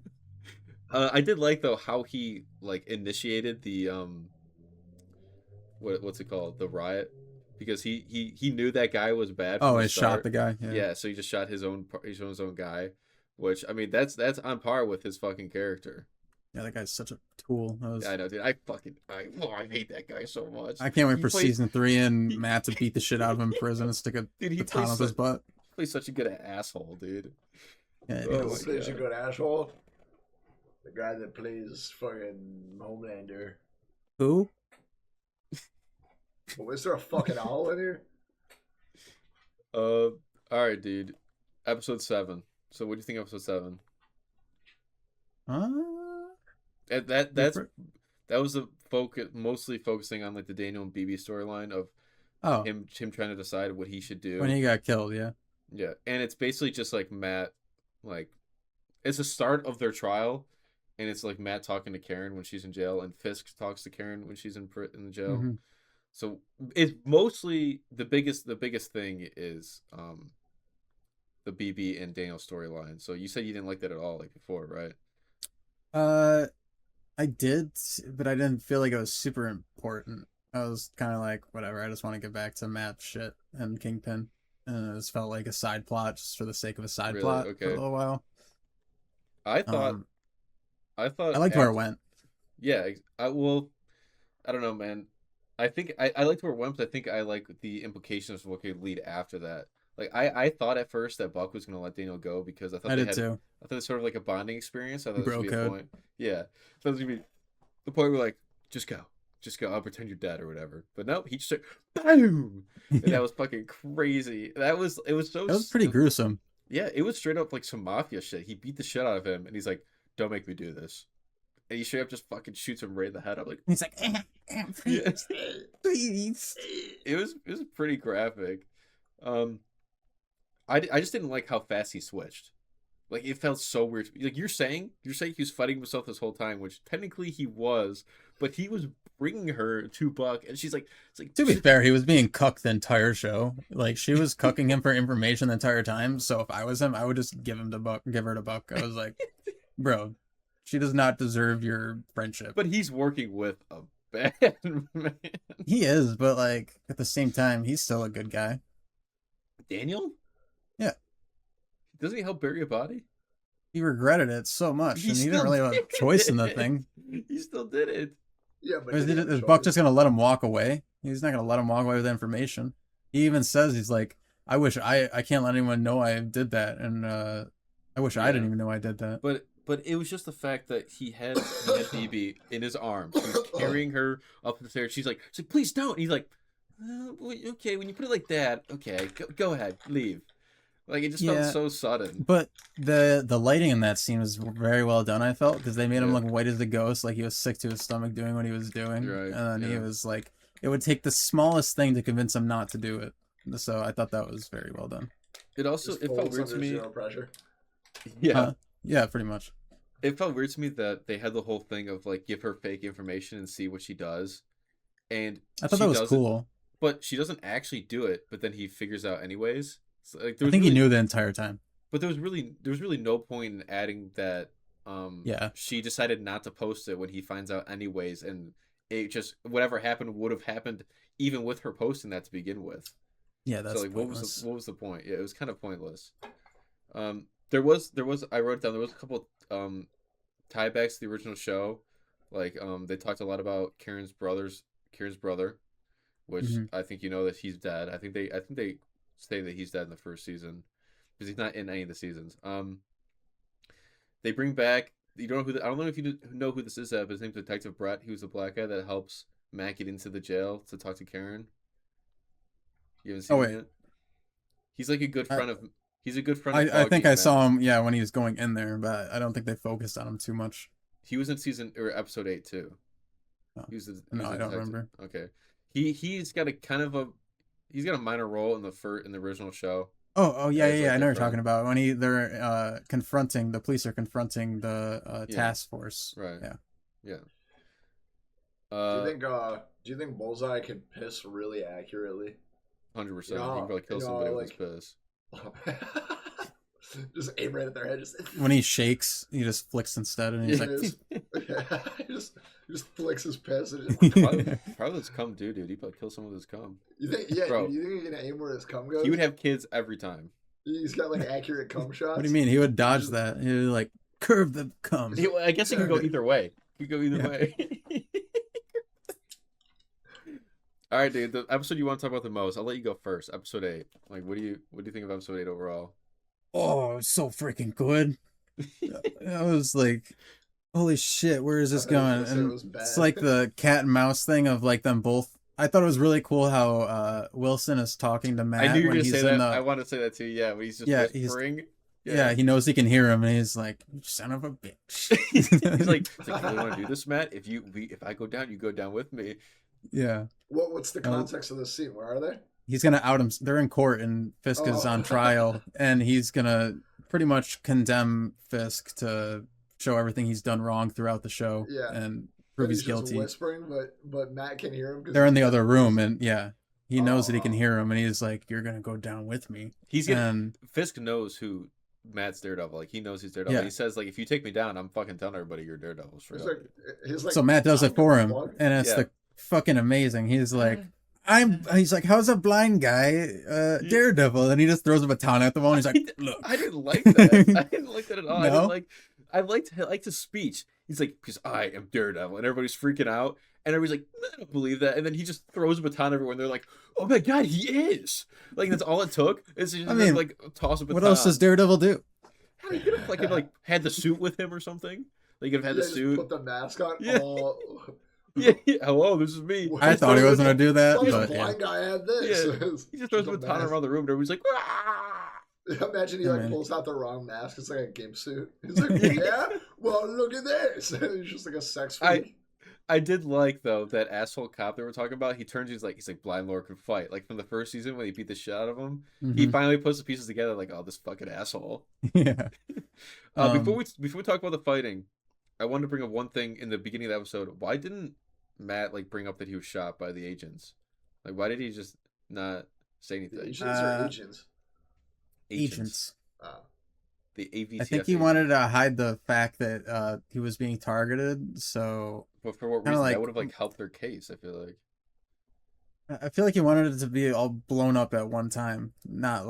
I did like though how he like initiated the what's it called, the riot, because he knew that guy was bad. Oh, he shot the guy. Yeah, so he just shot his own guy, which I mean that's on par with his fucking character. Yeah, that guy's such a tool. Yeah, I know, dude. I hate that guy so much. I can't wait for season 3 and Matt to beat the shit out of him in prison and stick a baton up his butt. He plays such a good asshole, dude. Yeah, who plays a good asshole? The guy that plays fucking Homelander. Who? Well, is there a fucking owl in here? All right, dude. Episode 7. So, what do you think of episode 7? That was the focus, mostly focusing on like the Daniel and BB storyline of him trying to decide what he should do when he got killed. Yeah, and it's basically just like Matt, like it's the start of their trial, and it's like Matt talking to Karen when she's in jail, and Fisk talks to Karen when she's in the jail. Mm-hmm. So it's mostly the biggest thing is the BB and Daniel storyline. So you said you didn't like that at all, like before, right? I did, but I didn't feel like it was super important. I was kind of like, whatever. I just want to get back to Matt shit and Kingpin, and it just felt like a side plot just for the sake of a side plot for a little while. I thought I liked where it went. Yeah, I don't know, man. I think I liked where it went, but I think I like the implications of what could lead after that. Like I thought at first that Buck was gonna let Daniel go because I thought I did too. I thought it was sort of like a bonding experience. I thought this would be Bro a code. point. Yeah, I thought it was gonna be the point where like just go. I'll pretend you're dead or whatever. But no, he just like, boom, and that was fucking crazy. It was pretty gruesome. Yeah, it was straight up like some mafia shit. He beat the shit out of him, and he's like, "Don't make me do this." And he straight up just fucking shoots him right in the head. I'm like, he's like, please, please. It was pretty graphic. I just didn't like how fast he switched. Like it felt so weird. Like you're saying he was fighting himself this whole time, which technically he was, but he was bringing her to Buck, and she's like, it's like to be fair, he was being cucked the entire show. Like she was cucking him for information the entire time. So if I was him, I would just give her to Buck. I was like, bro, she does not deserve your friendship. But he's working with a bad man. He is, but like at the same time, he's still a good guy. Daniel? Yeah. Doesn't he help bury a body? He regretted it so much, and he didn't really have a choice in the thing. He still did it. Yeah, but Is Buck just gonna let him walk away? He's not gonna let him walk away with information. He even says he's like, I wish I can't let anyone know I did that, and I wish I didn't even know I did that. But it was just the fact that he had Phoebe in his arms. He was carrying her up the stairs. She's like, please don't. And he's like, okay, when you put it like that, okay, go ahead, leave. Like, it just felt so sudden. But the lighting in that scene was very well done, I felt, because they made him look white as a ghost, like he was sick to his stomach doing what he was doing. Right, and then he was like, it would take the smallest thing to convince him not to do it. So I thought that was very well done. It also it felt weird to me. Zero pressure. Yeah. Yeah, pretty much. It felt weird to me that they had the whole thing of like give her fake information and see what she does. And I thought that was cool. But she doesn't actually do it, but then he figures out anyways. So, like, I think he knew the entire time. But there was really no point in adding that she decided not to post it when he finds out anyways, and it just whatever happened would have happened even with her posting that to begin with. Yeah, that's so like pointless. what was the point? Yeah, it was kind of pointless. There was I wrote down there was a couple tiebacks to the original show. Like they talked a lot about Karen's brother, which I think you know that he's dead. I think they say that he's dead in the first season because he's not in any of the seasons. They bring back I don't know if you know who this is, but his name's Detective Brett. He was the black guy that helps Matt get into the jail to talk to Karen. You haven't seen him yet? He's like a good friend of. He's a good friend. I think I saw him. Yeah, when he was going in there, but I don't think they focused on him too much. He was in episode 8 too. Oh. I don't remember. Okay, he's got a minor role in the original show. Oh yeah. I know what you're talking about when they're confronting the police are confronting the task force. Right. Yeah. Do you think Bullseye can piss really accurately? 100%. He can probably kill somebody with his piss. Just aim right at their head. When he shakes, he just flicks instead, and he's like, he just flicks his piss. And probably his cum, dude. He'd probably kill someone with his cum. You think? Yeah, bro, you think he's gonna aim where his cum goes? He would have kids every time. He's got like accurate cum shots. What do you mean? He would dodge that. He would like curve the cum. I guess it could go either way. He could go either way. All right, dude. The episode you want to talk about the most, I'll let you go first. Episode 8. Like, what do you think of episode 8 overall? Oh, it's so freaking good. I was like, holy shit, where is this going? And it's like the cat and mouse thing of like them both. I thought it was really cool how Wilson is talking to Matt. I knew you were when going to he's say that. the... I want to say that too. Yeah, when he's just whispering. Yeah, he knows he can hear him, and he's like, "Son of a bitch." he's like, "You really want to do this, Matt? If I go down, you go down with me." Yeah. What's the context of this scene? Where are they? He's gonna out him. They're in court, and Fisk is on trial, and he's gonna pretty much condemn Fisk to show everything he's done wrong throughout the show, and prove he's guilty. Whispering, but Matt can hear him. They're in the other room, and he knows that he can hear him, and he's like, "You're gonna go down with me." Fisk knows who Matt's Daredevil. Like, he knows he's Daredevil. He says, like, if you take me down, I'm fucking telling everybody you're Daredevil. Like, so Matt does it for him, and it's the fucking amazing. He's like, he's like, how's a blind guy Daredevil? And he just throws a baton at the wall. And he's like, look. I didn't like that. I didn't like that at all. No? I liked his speech. He's like, because I am Daredevil, and everybody's freaking out, and everybody's like, I don't believe that. And then he just throws a baton everywhere, and they're like, oh my god, he is. Like, that's all it took. It's just like toss a baton. What else does Daredevil do? He could have had the suit with him or something. Like, he could have had the suit. Put the mask on. Yeah. Yeah. Hello, this is me. I thought he wasn't gonna do that. But the blind guy had this. Yeah. He just throws a baton around the room, and everybody's like, ah! Imagine he pulls out the wrong mask. It's like a gimp suit. He's like, yeah, well, look at this. He's just like a sex freak. I did like, though, that asshole cop that we're talking about. He turns, he's like, blind Lord can fight. Like, from the first season when he beat the shit out of him, he finally puts the pieces together. Like, oh, this fucking asshole. Yeah. Before we talk about the fighting, I wanted to bring up one thing in the beginning of the episode. Why didn't Matt bring up that he was shot by the agents? Like, why did he just not say anything? The agents or agents? Agents. The AVTF. I think he wanted to hide the fact that he was being targeted. So, but for what reason? That would have helped their case. I feel like he wanted it to be all blown up at one time, not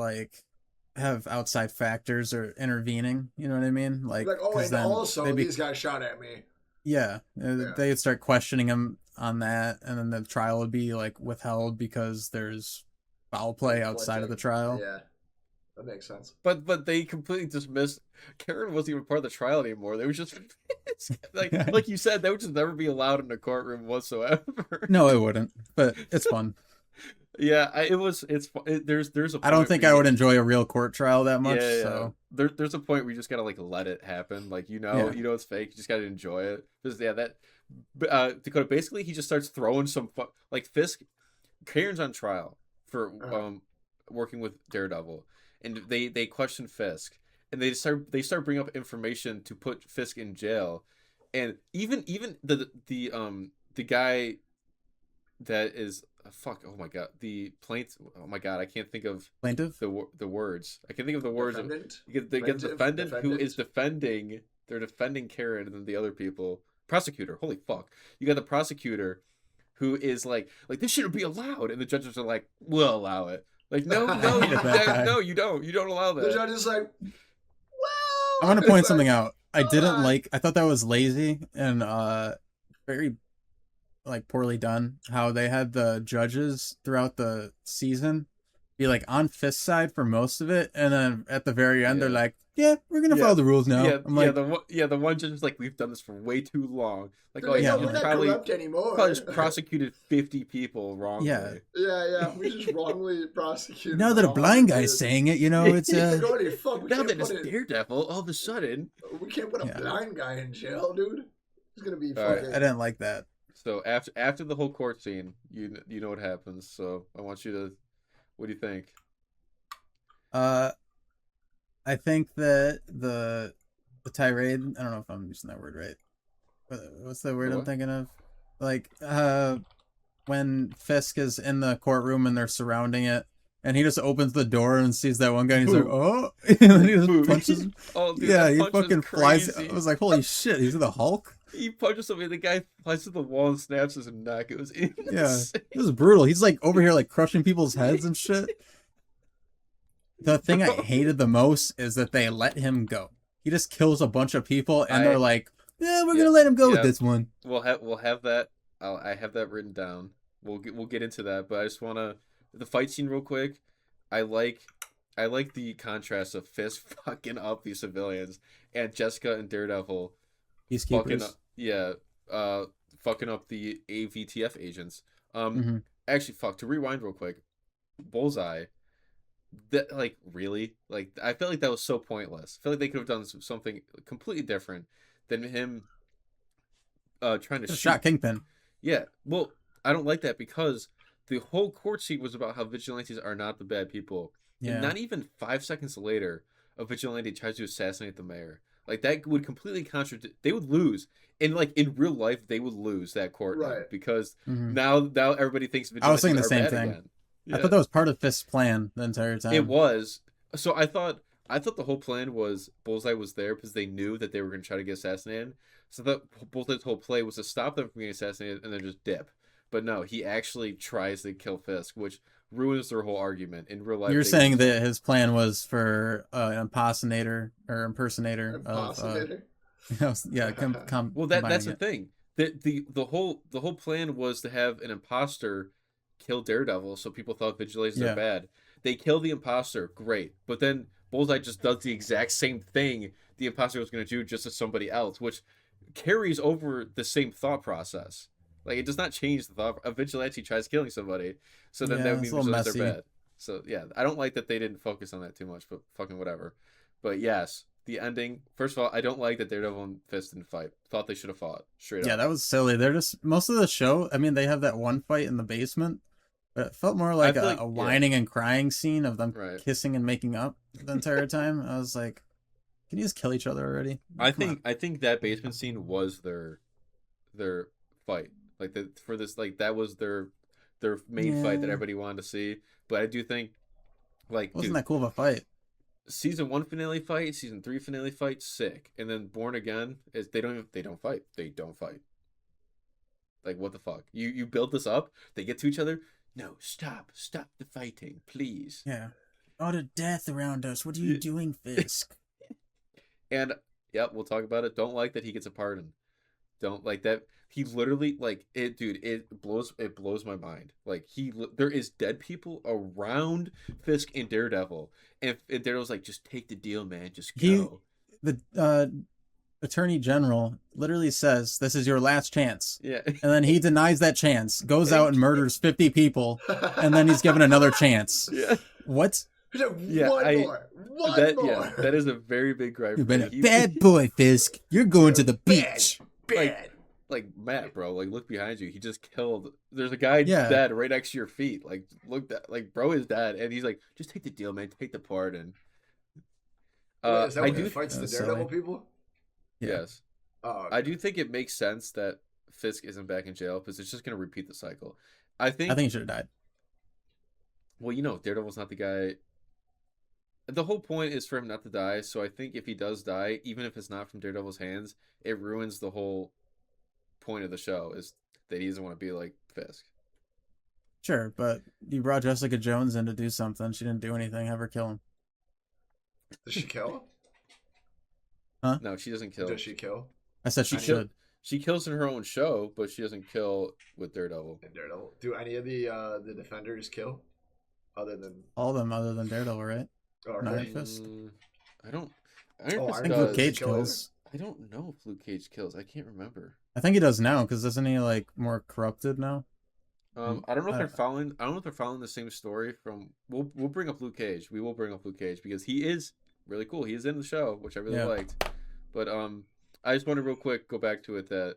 have outside factors or intervening. You know what I mean? Like oh, and also these guys shot at me. Yeah, they'd start questioning him on that, and then the trial would be like withheld because there's foul play outside of the trial. Yeah, that makes sense. But they completely dismissed. Karen wasn't even part of the trial anymore. They were just like Yeah. like you said, they would just never be allowed in the courtroom whatsoever. No, it wouldn't, but it's fun. Yeah, there's a I don't point think where I you- would enjoy a real court trial that much. Yeah. So There's a point where you just gotta like let it happen. Like Yeah. it's fake. You just gotta enjoy it. Because Dakota, basically he just starts throwing like Fisk. Karen's on trial for working with Daredevil, and they question Fisk, and they start bringing up information to put Fisk in jail, and even the guy that is oh my god, the plaintiff, oh my god, I can't think of plaintiff. the words. I can think of the words of Defendant? the defendant who is defending. They're defending Karen and then the other people. Prosecutor, holy fuck! You got the prosecutor, who is like this shouldn't be allowed, and the judges are like, we'll allow it. Like no, no, you don't allow The that. judge is like, well. I want to point It's something like, out. I didn't "Alright." like. I thought that was lazy and very like poorly done. How they had the judges throughout the season be like on Fisk's side for most of it, and then at the very end they're Yeah. like, "Yeah, we're gonna Yeah. follow the rules now." Yeah, I'm like, the one judge is like, we've done this for way too long. Like, They're oh like, yeah, no, yeah, we're not probably corrupt anymore. just prosecuted 50 people wrongly. Yeah. Yeah, we just wrongly prosecuted. now that a 100 blind guy's dudes. saying it, you know, it's Nobody fuck. We Now can't that it's put it. Daredevil, all of a sudden. We can't put a Yeah. blind guy in jail, dude. He's gonna be All right. fucking. I didn't like that. So after the whole court scene, you know what happens. So I want you to, what do you think? I think that the tirade. I don't know if I'm using that word right. What's the word I'm What? thinking of? Like when Fisk is in the courtroom and they're surrounding it, and he just opens the door and sees that one guy, and he's like, Boom. "Oh!" and then he just Boom. punches. Oh, dude, Yeah, that he punch was fucking flies. crazy. I was like, "Holy shit!" He's the Hulk. He punches somebody. The guy flies to the wall and snaps his neck. It was insane. Yeah, it was brutal. He's like over here like crushing people's heads and shit. The thing I hated the most is that they let him go. He just kills a bunch of people, and they're like, "Yeah, we're gonna let him go with this one." We'll have that. I have that written down. We'll get into that, but I just wanna the fight scene real quick. I like the contrast of Fisk fucking up these civilians and Jessica and Daredevil fucking Peacekeepers. fucking up the AVTF agents. Mhm. Actually, to rewind real quick, Bullseye. That really I felt like that was so pointless. I feel like they could have done something completely different than him trying to Just shoot. shot Kingpin. Yeah, well, I don't like that because the whole court scene was about how vigilantes are not the bad people. Yeah. And not even 5 seconds later, a vigilante tries to assassinate the mayor. Like that would completely contradict. They would lose, and in real life, they would lose that court Right. because Mhm. now everybody thinks I was vigilantes thinking the are same bad thing. again. I thought that was part of Fisk's plan the entire time. It was. So I thought the whole plan was Bullseye was there because they knew that they were going to try to get assassinated. So that Bullseye's whole play was to stop them from getting assassinated and then just dip. But no, he actually tries to kill Fisk, which ruins their whole argument. In real life, You're they saying would- that his plan was for an impersonator Impossible. of yeah. Well, that's combining the it. thing. The whole plan was to have an imposter kill Daredevil, so people thought vigilantes Yeah. are bad. They kill the imposter, great. But then Bullseye just does the exact same thing the imposter was going to do just to somebody else, which carries over the same thought process. Like it does not change the thought. A vigilante tries killing somebody, so then Yeah, that would it's mean a little vigilantes are messy. bad. So yeah, I don't like that they didn't focus on that too much, but fucking whatever. But yes, the ending. First of all, I don't like that Daredevil and Fist didn't fight. Thought they should have fought straight Yeah, up. that was silly. They're just most of the show. I mean, they have that one fight in the basement, but it felt more like feel a, like- a whining and crying scene of them Right. kissing and making up the entire time. I was like, can you just kill each other already? I Come on. think that basement scene was their fight. Like that was their main fight that Yeah. everybody wanted to see. But I do think Wasn't that cool of a fight? season 1 finale fight, season 3 finale fight, sick. And then Born Again is they don't fight. They don't fight. Like what the fuck? You build this up, they get to each other. No, stop the fighting, please. Yeah. All the death around us. What are you doing, Fisk? And yep, we'll talk about it. Don't like that he gets a pardon. Don't like that He literally like it, dude. It blows my mind. Like there is dead people around Fisk and Daredevil, and Daredevil's like, just take the deal, man. Just He, go. the attorney general, literally says, "This is your last chance," Yeah. and then he denies that chance, goes out and murders 50 people, and then he's given another chance. Yeah. What? Yeah, One more. Yeah, that is a very big gripe. You've been a He- bad boy, Fisk. You're going to the Bad. beach. Bad. like Matt, bro. Like, look behind you. He just killed. There's a guy Yeah. dead right next to your feet. Like, look that. Like, bro is dead, and he's like, just take the deal, man. Take the pardon. Wait, is that I when do. he fights the That's Daredevil silly. people? Yeah. Yes, Oh, I do think it makes sense that Fisk isn't back in jail because it's just gonna repeat the cycle. I think. I think he should have died. Well, Daredevil's not the guy. The whole point is for him not to die. So I think if he does die, even if it's not from Daredevil's hands, it ruins the whole point of the show. Is that he doesn't want to be like Fisk. Sure, but you brought Jessica Jones in to do something. She didn't do anything. Have her kill him. does she kill? No, she doesn't kill. Does she kill? I said she She should. She kills in her own show, but she doesn't kill with Daredevil. In Daredevil. Do any of the defenders kill? Other than All of them other than Daredevil, right? or No, Iron Fist. I don't. Iron Oh, Fist I Iron think does. Luke Fist Cage kill kills. I don't know if Luke Cage kills. I can't remember. I think he does now, because isn't he like more corrupted now? I don't know if they're Uh, following. I don't know if they're following the same story from. We'll bring up Luke Cage. We will bring up Luke Cage because he is really cool. He is in the show, which I really Yeah. liked. But I just want to real quick go back to it that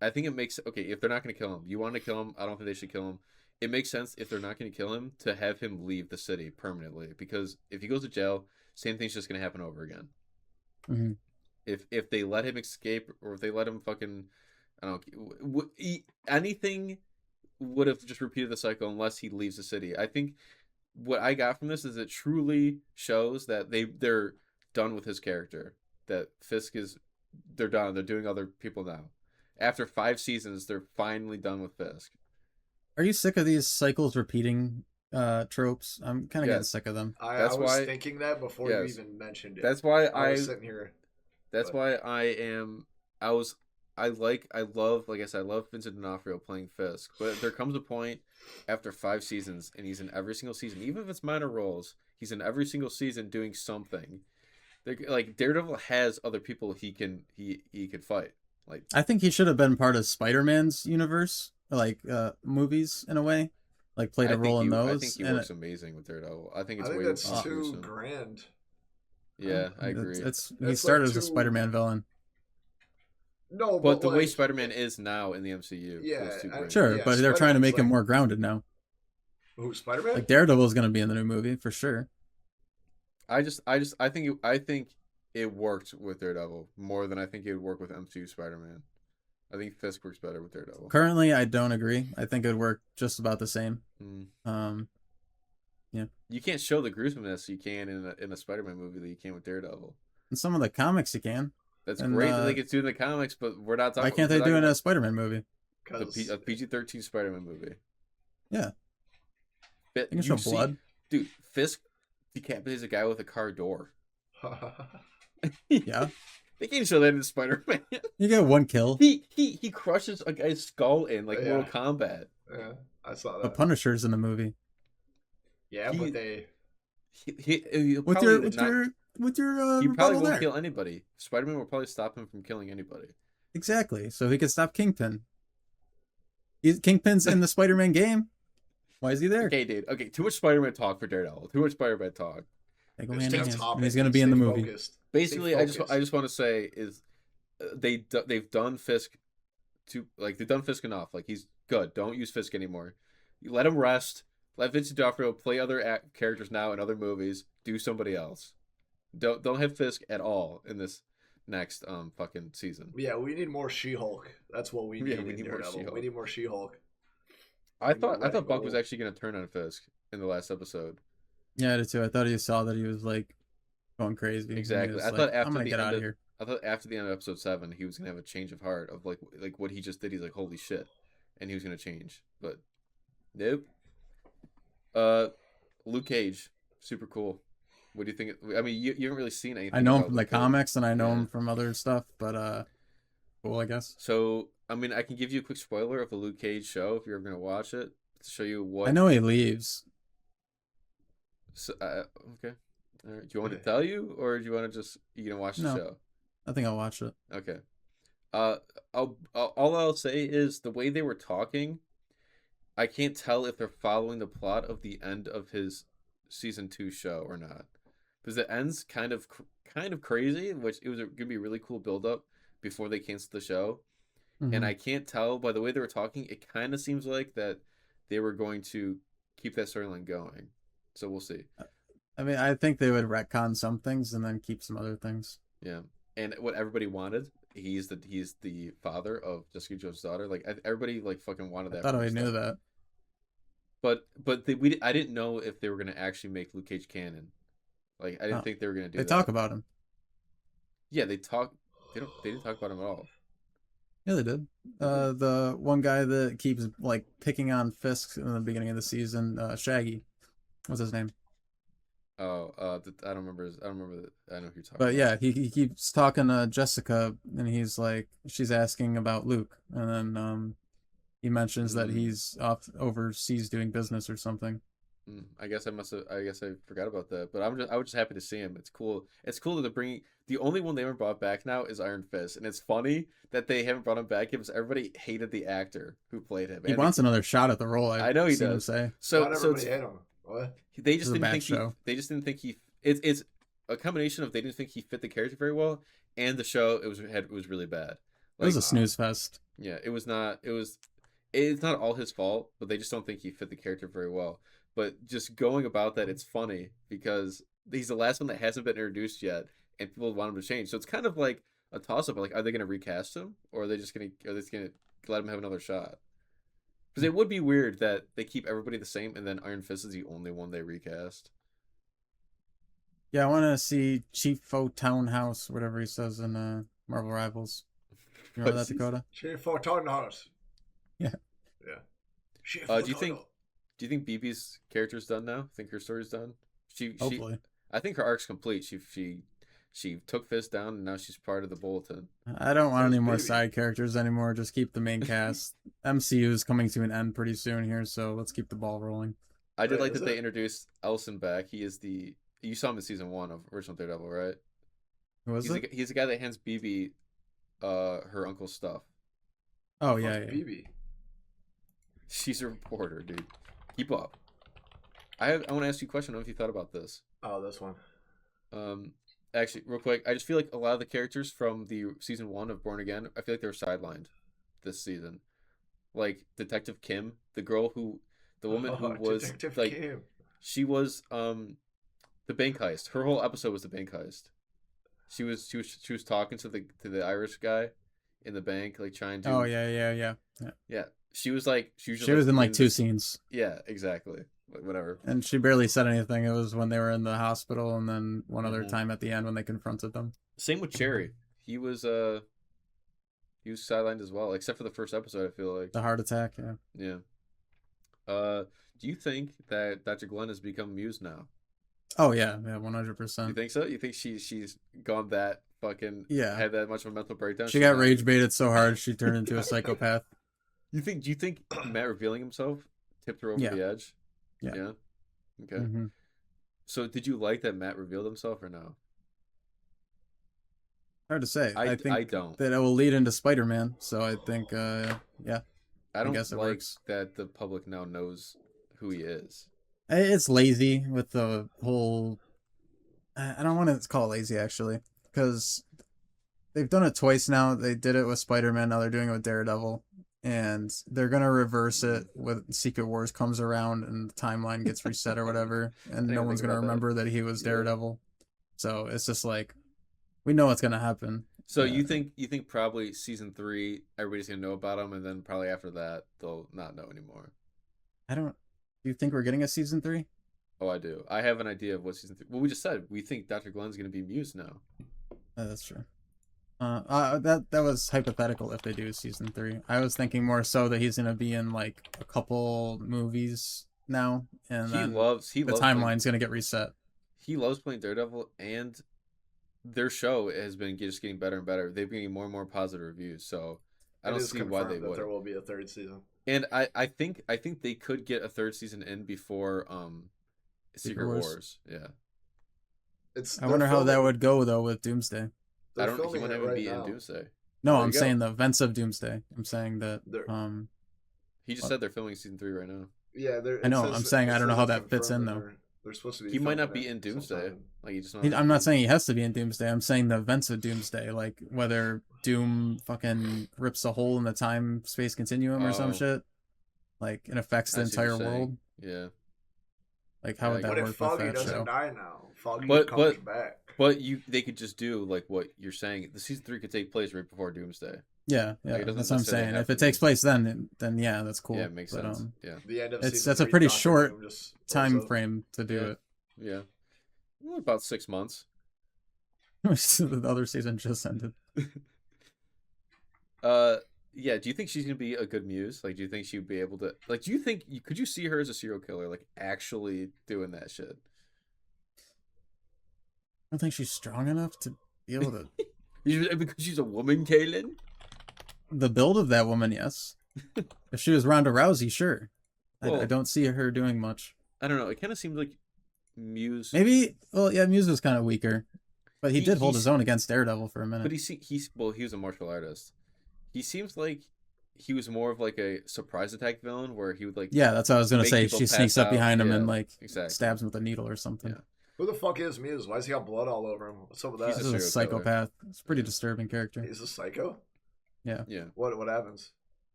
I think it makes okay if they're not going to kill him. You want to kill him? I don't think they should kill him. It makes sense if they're not going to kill him to have him leave the city permanently because if he goes to jail, same thing's just going to happen over again. hmm If they let him escape or if they let him fucking I don't know anything would have just repeated the cycle unless he leaves the city. I think what I got from this is it truly shows that they're done with his character. That Fisk is they're done. They're doing other people now. After 5 seasons, they're finally done with Fisk. Are you sick of these cycles repeating tropes? I'm kind of getting Yes. sick of them. I That's was why- thinking that before yes. you even mentioned it. That's why I was sitting here. That's but- why I am. I love, like I said, I love Vincent D'Onofrio playing Fisk. But there comes a point after 5 seasons, and he's in every single season, even if it's minor roles. He's in every single season doing something. Like Daredevil has other people he can fight. Like I think he should have been part of Spider-Man's universe, like movies in a way, like played a role in those. I think he and works amazing with Daredevil. I think I it's think way that's too too gruesome. grand. Yeah, I agree. he It's started like as a too- Spider-Man villain. No, But the way like, Spider-Man is now in the MCU, Yeah, is too I- great. Sure, Yeah, but they're trying to Spider-Man's make him like- more grounded now. who Spider-Man? Like Daredevil is going to be in the new movie for sure. I think it worked with Daredevil more than I think it would work with MCU Spider-Man. I think Fisk works better with Daredevil. Currently, I don't agree. I think it would work just about the same. Mm. Yeah. You can't show the gruesomeness you can in a Spider-Man movie that you can with Daredevil. In some of the comics, you can. That's And, great that they get to do in the comics, but we're not talking. Why can't they do it in a Spider-Man movie? a PG-13 Spider-Man movie? Yeah. But They can show blood. Dude. Fisk decapitates a guy with a car door. Yeah. They can't show that in Spider-Man. You get one kill. He crushes a guy's skull in like Yeah. Mortal Kombat. Yeah, I saw The that. Punisher's in the movie. Yeah, He- but they. He'll With probably your not- with your he probably rebuttal won't there. kill anybody. Spider-Man will probably stop him from killing anybody. Exactly. So he could stop Kingpin. Kingpin's in the Spider-Man game. Why is he there? Okay, dude. Okay, too much Spider-Man talk for Daredevil. Too much Spider-Man talk. They go Just hand in stay hand. topic And he's going to and be in the stay movie. focused. Basically, Stay I just focused. want to say is they've done Fisk they've done Fisk enough. Like he's good. Don't use Fisk anymore. You let him rest. Let Vincent D'Onofrio play other characters now in other movies. Do somebody else. Don't have Fisk at all in this next fucking season. Yeah, we need more She-Hulk. That's what we need. Yeah, we in need more Daredevil. She-Hulk. We need more She-Hulk. I thought letting Buck go. was actually gonna turn on Fisk in the last episode. Yeah, I did too. I thought he saw that he was like going crazy. And he Exactly. was I like, thought after I'm gonna the get end out of of- here. I thought after the end of episode 7, he was gonna have a change of heart of like what he just did. He's like, holy shit, and he was gonna change, but nope. Luke Cage, super cool. What do you think? I mean, you haven't really seen anything. I know him about from the Luke Cage. comics and I know Yeah. him from other stuff, but cool, I guess. So I mean, I can give you a quick spoiler of the Luke Cage show if you're ever gonna watch it to show you I what. know he leaves. So, okay. All right. Do you want me to tell you, or do you want to just you gonna watch the No, show? I think I'll watch it. Okay. Uh, all I'll say is the way they were talking, I can't tell if they're following the plot of the end of his season 2 show or not, because it ends kind of crazy, which it was gonna be a really cool build up before they canceled the show, and Hmm. I can't tell by the way they were talking. It kind of seems like that they were going to keep that storyline going, so we'll see. I mean, I think they would retcon some things and then keep some other things. Yeah, and what everybody wanted. He's the father of Jessica Jones' daughter. Like everybody like fucking wanted I that thought from I the knew start. that. But I didn't know if they were gonna actually make Luke Cage canon. Like I didn't Oh, think they were gonna do they that. talk about him. Yeah, they talk. They didn't talk about him at all. Yeah, they did. The one guy that keeps like picking on Fisk in the beginning of the season, Shaggy, what's his name? Oh, I don't remember. I don't remember. I know who you're talking But about. yeah, he keeps talking to Jessica, and he's like, she's asking about Luke, and then he mentions that Mm, he's off overseas doing business or something. I guess I must have. I guess I forgot about that. But I was just happy to see him. It's cool. It's cool that they're bringing. The only one they haven't brought back now is Iron Fist, and it's funny that they haven't brought him back because everybody hated the actor who played him. He wants another shot at the role. I I've know he seen him does. say So Not so everybody it's hate him. What? they this just is a didn't bad think he. show. They just didn't think he. It's a combination of they didn't think he fit the character very well, and the show it was really bad. It was Like a snooze fest. yeah, it was not. It was. It's not all his fault, but they just don't think he fit the character very well. But just going about that, it's funny because he's the last one that hasn't been introduced yet, and people want him to change. So it's kind of like a toss up. Like, are they going to recast him, or are they just going to let him have another shot? Because it would be weird that they keep everybody the same, and then Iron Fist is the only one they recast. Yeah, I want to see Chief Fo Townhouse, whatever he says in Marvel Rivals. You remember that, Dakota? Chief Photonhouse. Yeah. Yeah. Chief Do you think BB's character's done now? Think her story's done? Hopefully. I think her arc's complete. She took Fist down, and now she's part of the Bulletin. I don't want Who's any more Baby? side characters anymore. Just keep the main cast. MCU is coming to an end pretty soon here, so let's keep the ball rolling. I did Wait, like is that they it? introduced Elson back. He is you saw him in season 1 of original Daredevil, right? Who was it? He's the guy that hands BB her uncle's stuff. Oh yeah, Fuck's yeah. BB. She's a reporter, dude. Keep up. I want to ask you a question. I don't know if you thought about this. Oh, this one. Actually, real quick, I just feel like a lot of the characters from the season 1 of Born Again, I feel like they were sidelined this season. Like Detective Kim, the woman who was Detective like, Kim. she was the bank heist. Her whole episode was the bank heist. She was talking to the Irish guy in the bank, like trying to. Oh yeah. Yeah. She was like She was in like two this- scenes, Yeah, exactly. Like, whatever. and she barely said anything. It was when they were in the hospital, and then one other Mhm. time at the end when they confronted them. Same with Cherry. He was sidelined as well, except for the first episode. I feel like. The heart attack. Yeah. Yeah. Do you think that Dr. Glenn has become Muse now? Oh yeah, 100%. You think so? You think she's gone that fucking Yeah. had that much of a mental breakdown? She got not- rage baited so hard she turned into a psychopath. Do you think Matt revealing himself tipped her over Yeah. the edge? Yeah. Okay. Mhm. So did you like that Matt revealed himself or no? Hard to say. I think don't. that it will lead into Spider-Man. So I think, yeah, I don't guess it like works. that the public now knows who he is. It's lazy with the whole. I don't want to call it lazy actually, because they've done it twice now. They did it with Spider-Man. Now they're doing it with Daredevil, and they're gonna reverse it when Secret Wars comes around and the timeline gets reset or whatever, and no didn't one's think gonna about that. remember that he was Yeah. Daredevil. So it's just like, we know what's gonna happen. So Yeah. you think probably season 3 everybody's gonna know about him, and then probably after that they'll not know anymore. I don't. Do you think we're getting a season 3? Oh, I do. I have an idea of what season 3. Well, we just said we think Dr. Glenn's gonna be Muse now. That's true. That was hypothetical if they do season 3. I was thinking more so that he's gonna be in like a couple movies now, and then He the loves playing- timeline's gonna get reset. he loves playing Daredevil, and their show has been just getting better and better. They've been getting more and more positive reviews. So I don't see why they that would. there will be a third season. And I think they could get a third season in before Secret Wars. Yeah. I wonder how that would go though with Doomsday. I don't. He filming might it even right be now. in Doomsday. No, There I'm you go. saying the events of Doomsday. I'm saying that He just said they're filming season 3 right now. Yeah, I know. I'm saying I don't know how that fits in though. They're supposed to be. He might not filming be it in Doomsday. sometime. Like he just. I'm not saying he has to be in Doomsday. I'm saying the events of Doomsday, like whether Doom fucking rips a hole in the time space continuum or some Oh. shit, like it affects the I see what entire you're saying. world. Yeah. Like how Yeah, would that What work if Foggy with that doesn't show? die now? Foggy But- comes back. But they could just do like what you're saying. The season 3 could take place right before Doomsday. Yeah, Like, it doesn't that's what I'm necessarily saying. have If it to be. takes place then yeah, that's cool. Yeah, it makes But, sense. Yeah. The end of It's- season that's a 3, pretty Dr. short Doom just time blows up. frame to do Yeah. it. Yeah. Well, about 6 months. The other season just ended. Yeah. Do you think she's gonna be a good muse? Like, do you think she would be able to? Like, do you think could you see her as a serial killer, like actually doing that shit? I don't think she's strong enough to be able to. Because she's a woman, Kaylin. The build of that woman, yes. If she was Ronda Rousey, sure. I Well- don't see her doing much. I don't know. It kind of seemed like Muse. Maybe. Well, yeah, Muse was kind of weaker, but he did hold he's- his own against Daredevil for a minute. But he was a martial artist. He seems like he was more of like a surprise attack villain where he would like Yeah, that's what I was gonna make say. people She sneaks pass up behind out. him Yeah, and like exactly. stabs him with a needle or something. Yeah. Who the fuck is Muse? Why has he got blood all over him? What's up with that? He's This is a serial killer. psychopath. It's a pretty disturbing character. He's a psycho. Yeah. What happens?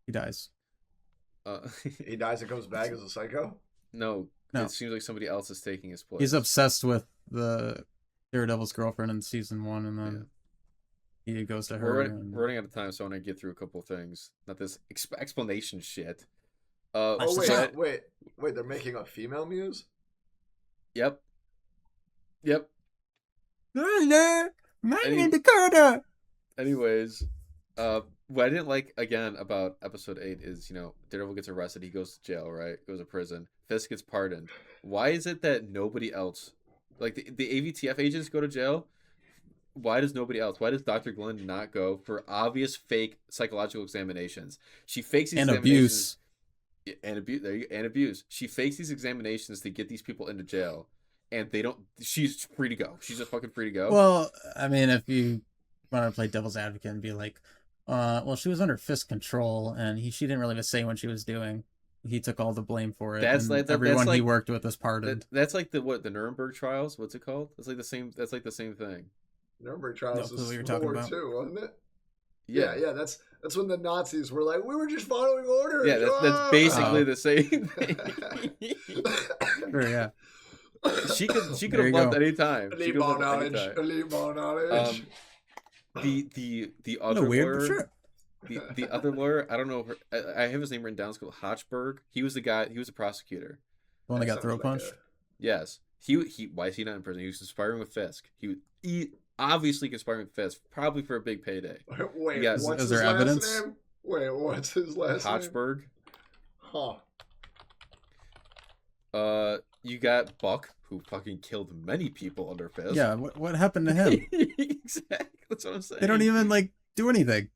He dies. He dies and comes back as a psycho. No. No. It seems like somebody else is taking his place. He's obsessed with the Daredevil's girlfriend in season 1, and then he goes to her. We're running out of time, so I want to get through a couple of things. Not this explanation shit. Oh wait, so- wait! They're making a female Muse. Yep. Yep. in Dakota. Anyways, what I didn't like again about episode 8 is, Daredevil gets arrested, he goes to jail, right? Goes to prison. Fisk gets pardoned. Why is it that nobody else, like the AVTF agents go to jail? Why does nobody else? Why does Dr. Glenn not go for obvious fake psychological examinations? She fakes these And examinations. abuse. And abuse. There you go. And abuse. She fakes these examinations to get these people into jail, and they don't. She's free to go. She's just fucking free to go. Well, I mean, if you want to play devil's advocate and be like, well, she was under Fisk control, and she didn't really have a say when she was doing. He took all the blame for it. That's and like- that's everyone he like- worked with was pardoned. That's like the Nuremberg trials. What's it called? That's like the same. That's like the same thing. Nuremberg trials No clue is what you're World talking War about. II, wasn't it? Yeah. Yeah. That's when the Nazis were like, we were just following orders. Yeah, that's basically Oh. the same thing. Sure, yeah. she could There have you left go. any time. She Elite could have ball left knowledge. any time. Elite ball knowledge. The What other a weird lawyer, trip. the other lawyer, I don't know. I have his name written down. It's called Hochberg. He was the guy. He was a prosecutor. The one that got sounds throat like punched. Yes. He. Why is he not in prison? He was conspiring with Fisk. He obviously conspiring with Fisk, probably for a big payday. Wait, Yeah, what's is his there last evidence? name? Wait, what's his last name? Hochberg. Huh. You got Buck, who fucking killed many people under Fisk. Yeah, what happened to him? Exactly. That's what I'm saying. They don't even like do anything.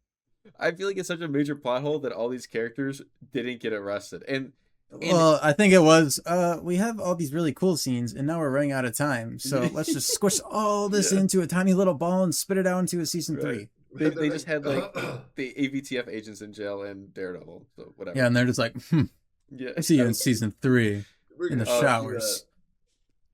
I feel like it's such a major plot hole that all these characters didn't get arrested. And Well, I think it was, we have all these really cool scenes, and now we're running out of time. So let's just squish all this Yeah. into a tiny little ball and spit it out into a season Right. 3. they just had like the AVTF agents in jail and Daredevil. So whatever. Yeah, and they're just like, Yeah. I see you in season 3 We're in the gonna do showers.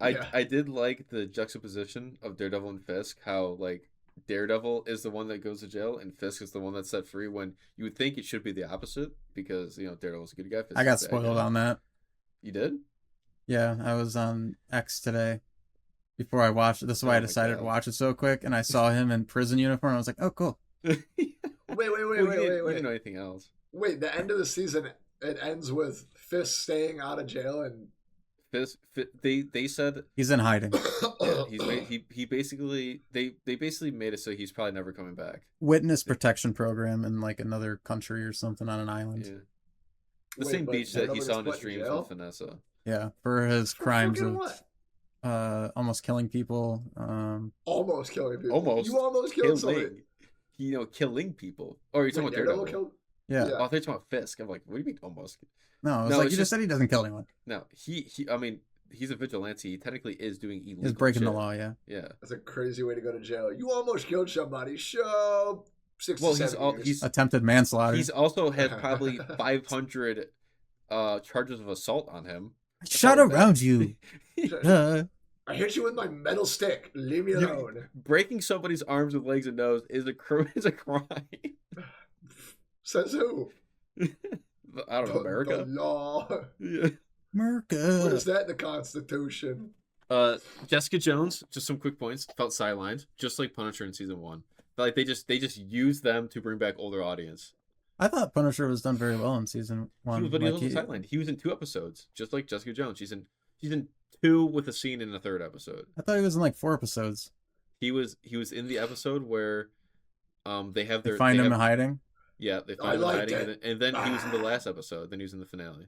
Yeah. I did like the juxtaposition of Daredevil and Fisk, how like Daredevil is the one that goes to jail and Fisk is the one that's set free, when you would think it should be the opposite, because Daredevil's a good guy. Fisk I got is a bad spoiled guy. on that. You did? Yeah, I was on X today before I watched it. This is why Oh I my decided to God. watch it so quick, and I saw him in prison uniform. I was like, oh, cool. Wait, Well, you didn't wait. know anything else. Wait, the end of the season, it ends with Fisk staying out of jail and They said He's in hiding. he basically they basically made it so he's probably never coming back. Witness protection program in like another country or something on an island. Yeah. The Wait, same but beach that he Daredevil saw in gets his put in dreams jail? with Vanessa. Yeah, for his For crimes fucking of what? almost killing people. Almost killing people. Almost You almost killed somebody. Killing. killing people. Or you're talking Wait, about Daredevil Daredevil? killed? Yeah. Yeah. Oh, I thought you were talking about Fisk. I'm like, what do you mean almost? No, No, you it's just said he doesn't kill anyone. No, I mean, he's a vigilante. He technically is doing illegal He's breaking the shit. law, yeah. Yeah. That's a crazy way to go to jail. You almost killed somebody. Show 6 Well, to 7 years. he's Attempted manslaughter. he's also had probably 500 charges of assault on him. Shut Oh, man. around you. I hit you with my metal stick. Leave me alone. Breaking somebody's arms and legs and nose is a crime. Says who? I don't know, America. The law. Yeah. America. What is that in the Constitution? Jessica Jones, just some quick points, felt sidelined, just like Punisher in season 1. Felt like they just used them to bring back older audience. I thought Punisher was done very well in season 1. He was sidelined. He was in 2 episodes, just like Jessica Jones. She's in 2 with a scene in the 3rd episode. I thought he was in like 4 episodes. He was in the episode where they have They find him hiding. Yeah, they I find him liked hiding, it. and then he was in the last episode. Then he was in the finale.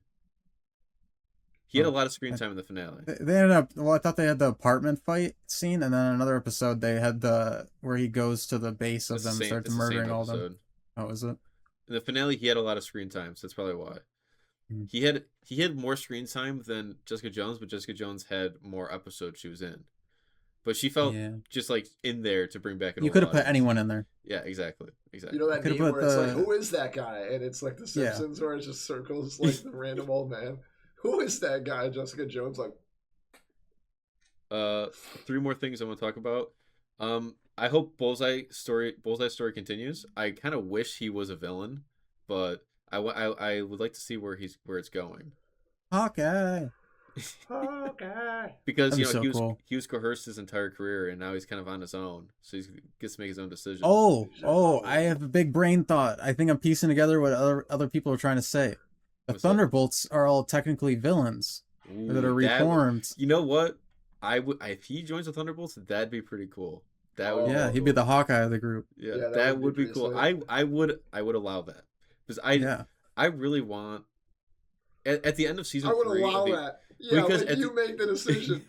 He had a lot of screen time in the finale. They ended up. Well, I thought they had the apartment fight scene, and then another episode they had the where he goes to the base of them, and starts It's the same murdering all of them. episode. Oh, is it? In the finale, he had a lot of screen time, so that's probably why. Mhm. He had more screen time than Jessica Jones, but Jessica Jones had more episodes she was in. But she felt Yeah. just like in there to bring back an You old could have put audience. anyone in there. Yeah, exactly. You know that Could've meme put where it's like, the- who is that guy? And it's like The Yeah. Simpsons where it just circles like the random old man. Who is that guy? Jessica Jones, like, 3 more things I want to talk about. I hope Bullseye's story continues. I kind of wish he was a villain, but I would like to see where it's going. Hawkeye. okay. Because That'd be so he was cool. he was coerced his entire career, and now he's kind of on his own, so he gets to make his own decisions. Oh! I have a big brain thought. I think I'm piecing together what other people are trying to say. The What's that? Thunderbolts are all technically villains Ooh, that are that would- reformed. You know what? I would if he joins the Thunderbolts, that'd be pretty cool. That would Yeah, be he'd cool. be the Hawkeye of the group. Yeah, Yeah, that would be pretty cool. sweet. I would allow that because Yeah. I really want at the end of season I would 3 allow that. Yeah, because but at you make the decision.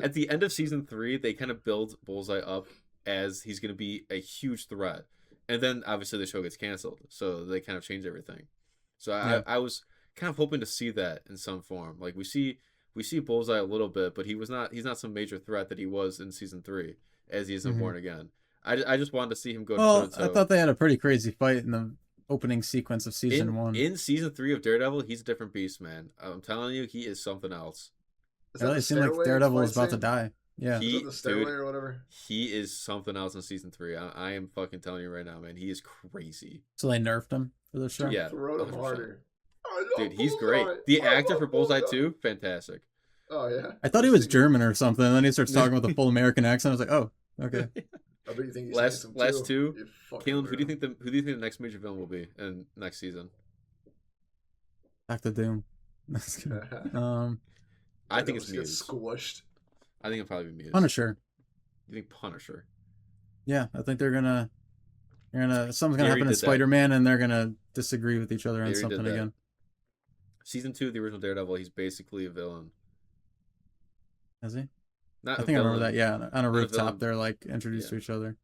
at the end of season 3, they kind of build Bullseye up as he's going to be a huge threat, and then obviously the show gets canceled, so they kind of change everything. So Yeah. I was kind of hoping to see that in some form. Like we see Bullseye a little bit, but he's not some major threat that he was in season 3 as he is in Mhm. Born Again. I just wanted to see him go Well, toe-to-toe. I thought they had a pretty crazy fight in the opening sequence of season 1. In season 3 of Daredevil, he's a different beast, man. I'm telling you, he is something else. Is It that really the seemed like stairway Daredevil fight was about to scene? die. Yeah. He- Is that the stairway dude, or whatever? He is something else in season 3. I am fucking telling you right now, man. He is crazy. So they nerfed him for the show. Yeah, Throw him 100%. harder. I love Dude, he's Bullseye. great. The I actor love for Bullseye Bullseye. too, fantastic. Oh yeah. I thought he was German or something, and then he starts talking with a full American accent. I was like, oh, okay. I bet you think he's Last handsome too. 2. You fucking Kalen, who do you weirdo. think the next major villain will be in next season? Dr. Doom. That's good. I think it's Daredevil gets Muse. squished. I think it'll probably be Muse. Punisher. You think Punisher? Yeah, I think they're gonna something's gonna They already happen in did that. Spider-Man, and they're gonna disagree with each other They on already did something that. again. Season 2 of the original Daredevil, he's basically a villain. Is he? Not I a think I remember villain. that. Yeah, on a Not a rooftop, villain. they're like introduced to Yeah. each other.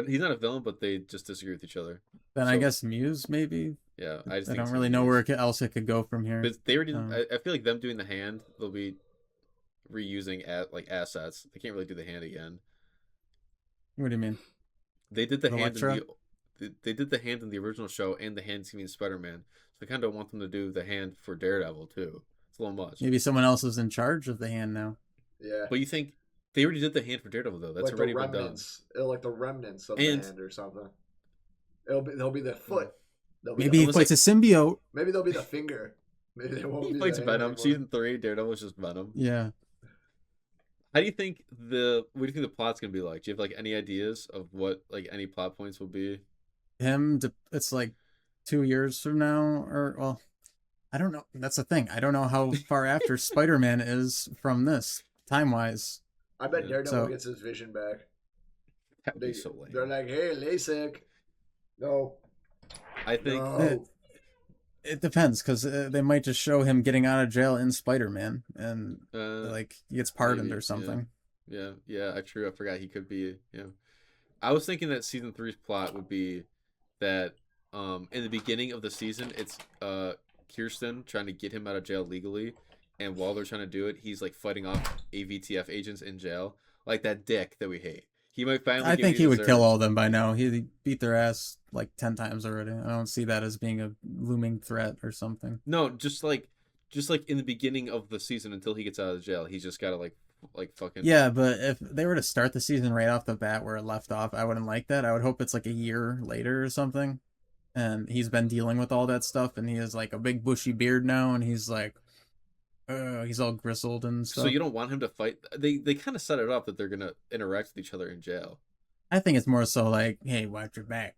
He's not a villain, but they just disagree with each other. Then I So- guess Muse maybe. Yeah, I just think don't it's really gonna know be where Muse. else it could go from here. But they already. Um, I feel like them doing the hand, they'll be reusing assets. They can't really do the hand again. What do you mean? They did the With hand Elektra? they did the hand in the original show and the hand scene in Spider-Man. So I kind of want them to do the hand for Daredevil too. It's a little much. Maybe someone else is in charge of the hand now. Yeah. But you think they already did the hand for Daredevil though? That's like already the been done. remnants. Like the remnants of And- the hand or something. They'll be the foot. They'll be Maybe the, he almost fights a symbiote. maybe they'll be the finger. Maybe they won't He be fights the hand Venom. anymore. Season 3, Daredevil is just Venom. Yeah. How do you think what do you think the plot's gonna be like? Do you have like any ideas of what like any plot points will be? It's like 2 years from now, or well, I don't know. That's the thing. I don't know how far after Spider-Man is from this time wise. I bet Yeah. Daredevil So- gets his vision back. That would be so lame. They're like, hey, LASIK. No. I think No. It depends, because they might just show him getting out of jail in Spider-Man, and like he gets pardoned maybe, or something. yeah, true. I forgot he could be. I was thinking that season 3's plot would be that in the beginning of the season, it's Kirsten trying to get him out of jail legally, and while they're trying to do it, he's like fighting off AVTF agents in jail, like that dick that we hate. He might finally. I get think what he would kill deserves. all of them by now. He beat their ass like 10 times already. I don't see that as being a looming threat or something. No, just like in the beginning of the season until he gets out of jail, he's just gotta like fucking. Yeah, but if they were to start the season right off the bat where it left off, I wouldn't like that. I would hope it's like a year later or something. And he's been dealing with all that stuff, and he has like a big bushy beard now, and he's like, he's all grizzled and stuff. So you don't want him to fight. They kind of set it up that they're gonna interact with each other in jail. I think it's more so like, hey, watch your back.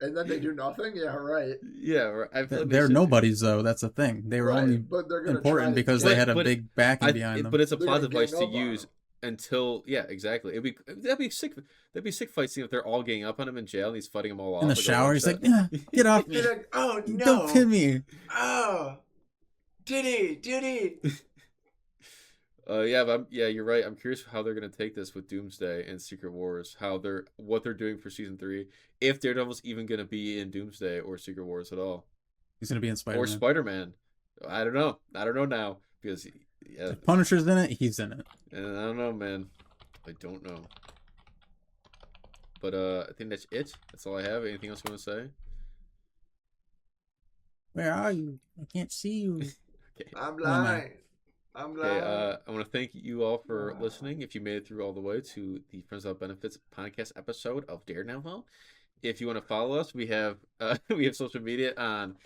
And then they do nothing. Yeah, right. Yeah, right. I feel like they They're should- nobodies though. That's the thing. They were Right, only but they're gonna important try to because get- they had a But- big backing behind them. But it's a They're plot gonna device gang to up on use him. until exactly. That'd be sick. That'd be sick fight scene if they're all ganging up on him in jail and he's fighting them all off. In the like, all shower, he's like, upset. get off me. They're like, oh no! Don't pin me. Oh, did he? Yeah, you're right. I'm curious how they're gonna take this with Doomsday and Secret Wars. What they're doing for season 3. If Daredevil's even gonna be in Doomsday or Secret Wars at all, He's gonna be in Spider-Man. or Spider-Man. I don't know. I don't know now because If Punisher's in it, he's in it. and I don't know, man. I don't know. But I think that's it. That's all I have. Anything else you want to say? Where are you? I can't see you. Okay. I'm Who am I? lying. I'm lying. Okay, I want to thank you all for listening. If you made it through all the way to the Friends Without Benefits podcast episode of Daredevil, if you want to follow us, we have we have social media on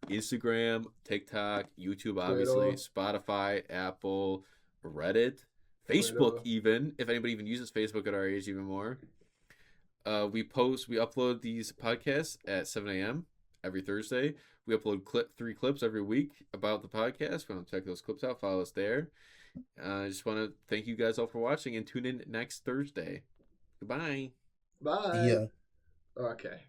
Instagram, TikTok, YouTube, obviously, Twitter. Spotify, Apple, Reddit, Facebook, Twitter. even if anybody even uses Facebook at our age, even more. We upload these podcasts at 7 a.m. every Thursday. We upload 3 clips every week about the podcast. If you want to check those clips out, follow us there. I just want to thank you guys all for watching and tune in next Thursday. Goodbye. Bye. Yeah. Okay.